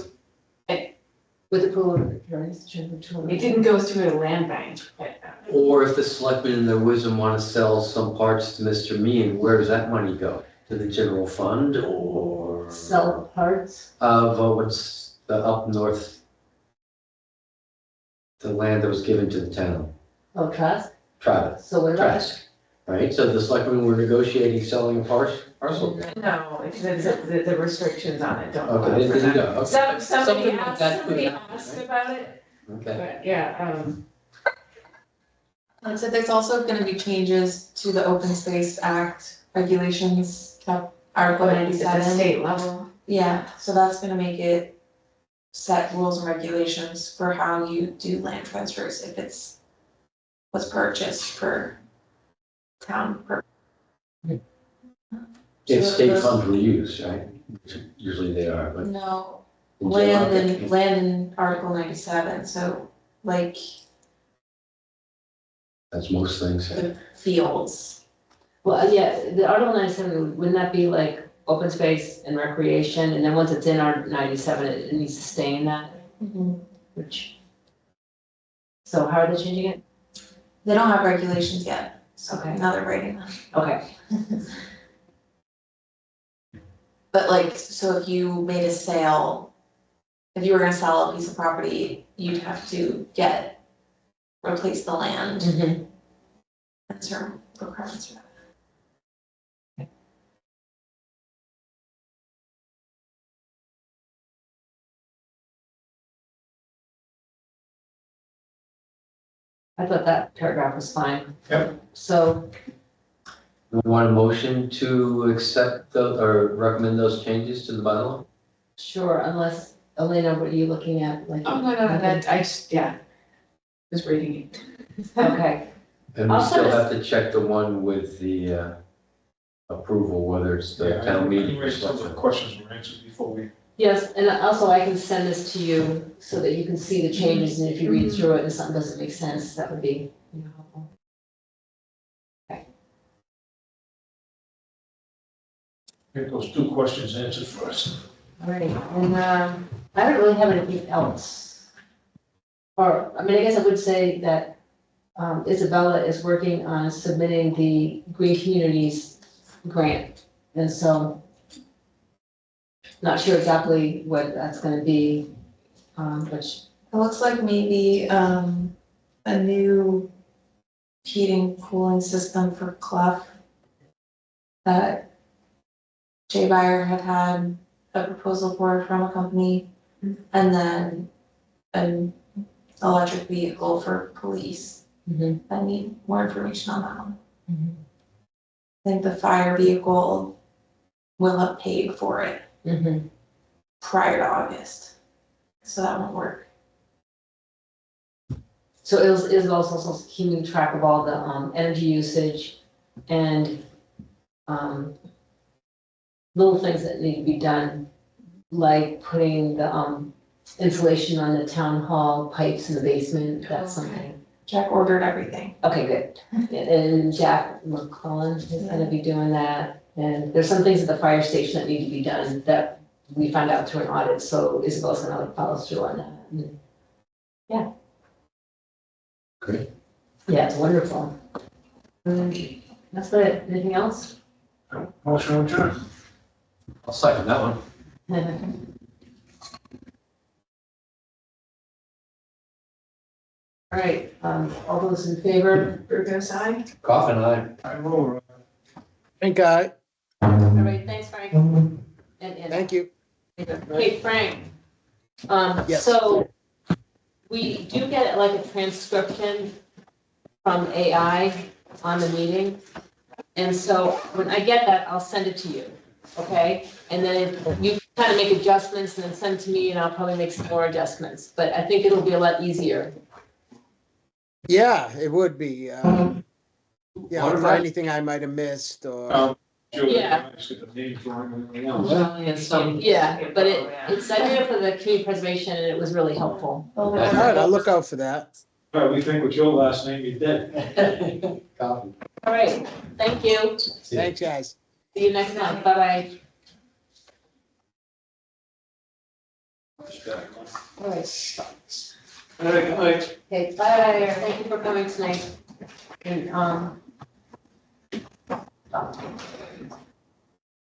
with approval of the attorneys, it didn't go through the land bank. Or if the selectmen in their wisdom want to sell some parts to Mr. Meehan, where does that money go? To the general fund or? Sell parts. Of, what's the up north? The land that was given to the town, Oh, trust? Travis, So what about Trask, right? So the selectmen were negotiating selling a parcel. No, it says that the restrictions on it don't allow Okay, for there you that. go, okay. Somebody Something like asked, that could somebody happen, asked right? about it, Okay, but yeah, Like I said, there's also gonna be changes to the Open Space Act regulations, Article but at the 97. state level. Yeah, so that's gonna make it set rules and regulations for how you do land transfers if it's was purchased for town purpose. if state funds were used, right? Which usually they are, but. No, in land general, and, land in Article 97, so like that's most things. the fields. Well, yeah, the Article 97, wouldn't that be like open space and recreation? And then once it's in our 97, it needs to stay in that, which, so how are they changing it? They don't have regulations yet, so Okay. now they're writing them. Okay, But like, so if you made a sale, if you were gonna sell a piece of property, you'd have to replace the land and certain requirements for that. I thought that paragraph was fine. Yep. So, You want a motion to accept or recommend those changes to the bylaw? sure, unless, Elena, what are you looking at, like? Oh, no, that, I just, yeah, was reading it. Okay, And we I'll still send have to check the one with the approval, whether it's the Yeah, town meeting. or Anyway, some of the selectmen. questions were answered before we. yes, and also I can send this to you so that you can see the changes, and if you read through it and something doesn't make sense, that would be, helpful. Okay. Get those 2 questions answered first. All right, and, I don't really have anything else. Or, I mean, I guess I would say that, Isabella is working on submitting the Green Communities grant. And so, not sure exactly what that's gonna be, which, It looks like maybe, a new heating cooling system for Clough that Jay Buyer had a proposal for from a company, and then an electric vehicle for police. Mhm. I need more information on that one. Mhm. I think the fire vehicle will have paid for it prior to August, so that won't work. so is also keeping track of all the, energy usage and, little things that need to be done, like putting the, insulation on the town hall pipes in the basement, that's Okay. something. Jack ordered everything. Okay, good. And Jack McClellan is gonna be doing that, and there's some things at the fire station that need to be done that we found out through an audit, so Isabel's gonna like follow through on that. And yeah. Great. Yeah, it's wonderful. That's it, anything else? Motion adjourned. I'll second that one. All right, all those in favor? Burgos, aye? Coffin, aye. I move. Frank, aye. All right, thanks, Frank. And Thank you. Hey, Frank. Yes. So we do get like a transcription from AI on the meeting. And so when I get that, I'll send it to you, okay? And then you kind of make adjustments and then send it to me and I'll probably make some more adjustments. But I think it'll be a lot easier. Yeah, it would be. Yeah, What for about- anything I might have missed or, Yeah. Just get the names wrong and everything else. Yeah, but it's I did it for the community preservation and it was really helpful. all right, I'll look out for that. All right, we think with your last name, you did. Coffee. All right, thank you. See ya. Thanks, guys. See you next month. Bye-bye. All right. All right, good night. Okay, bye. Thank you for coming tonight. And,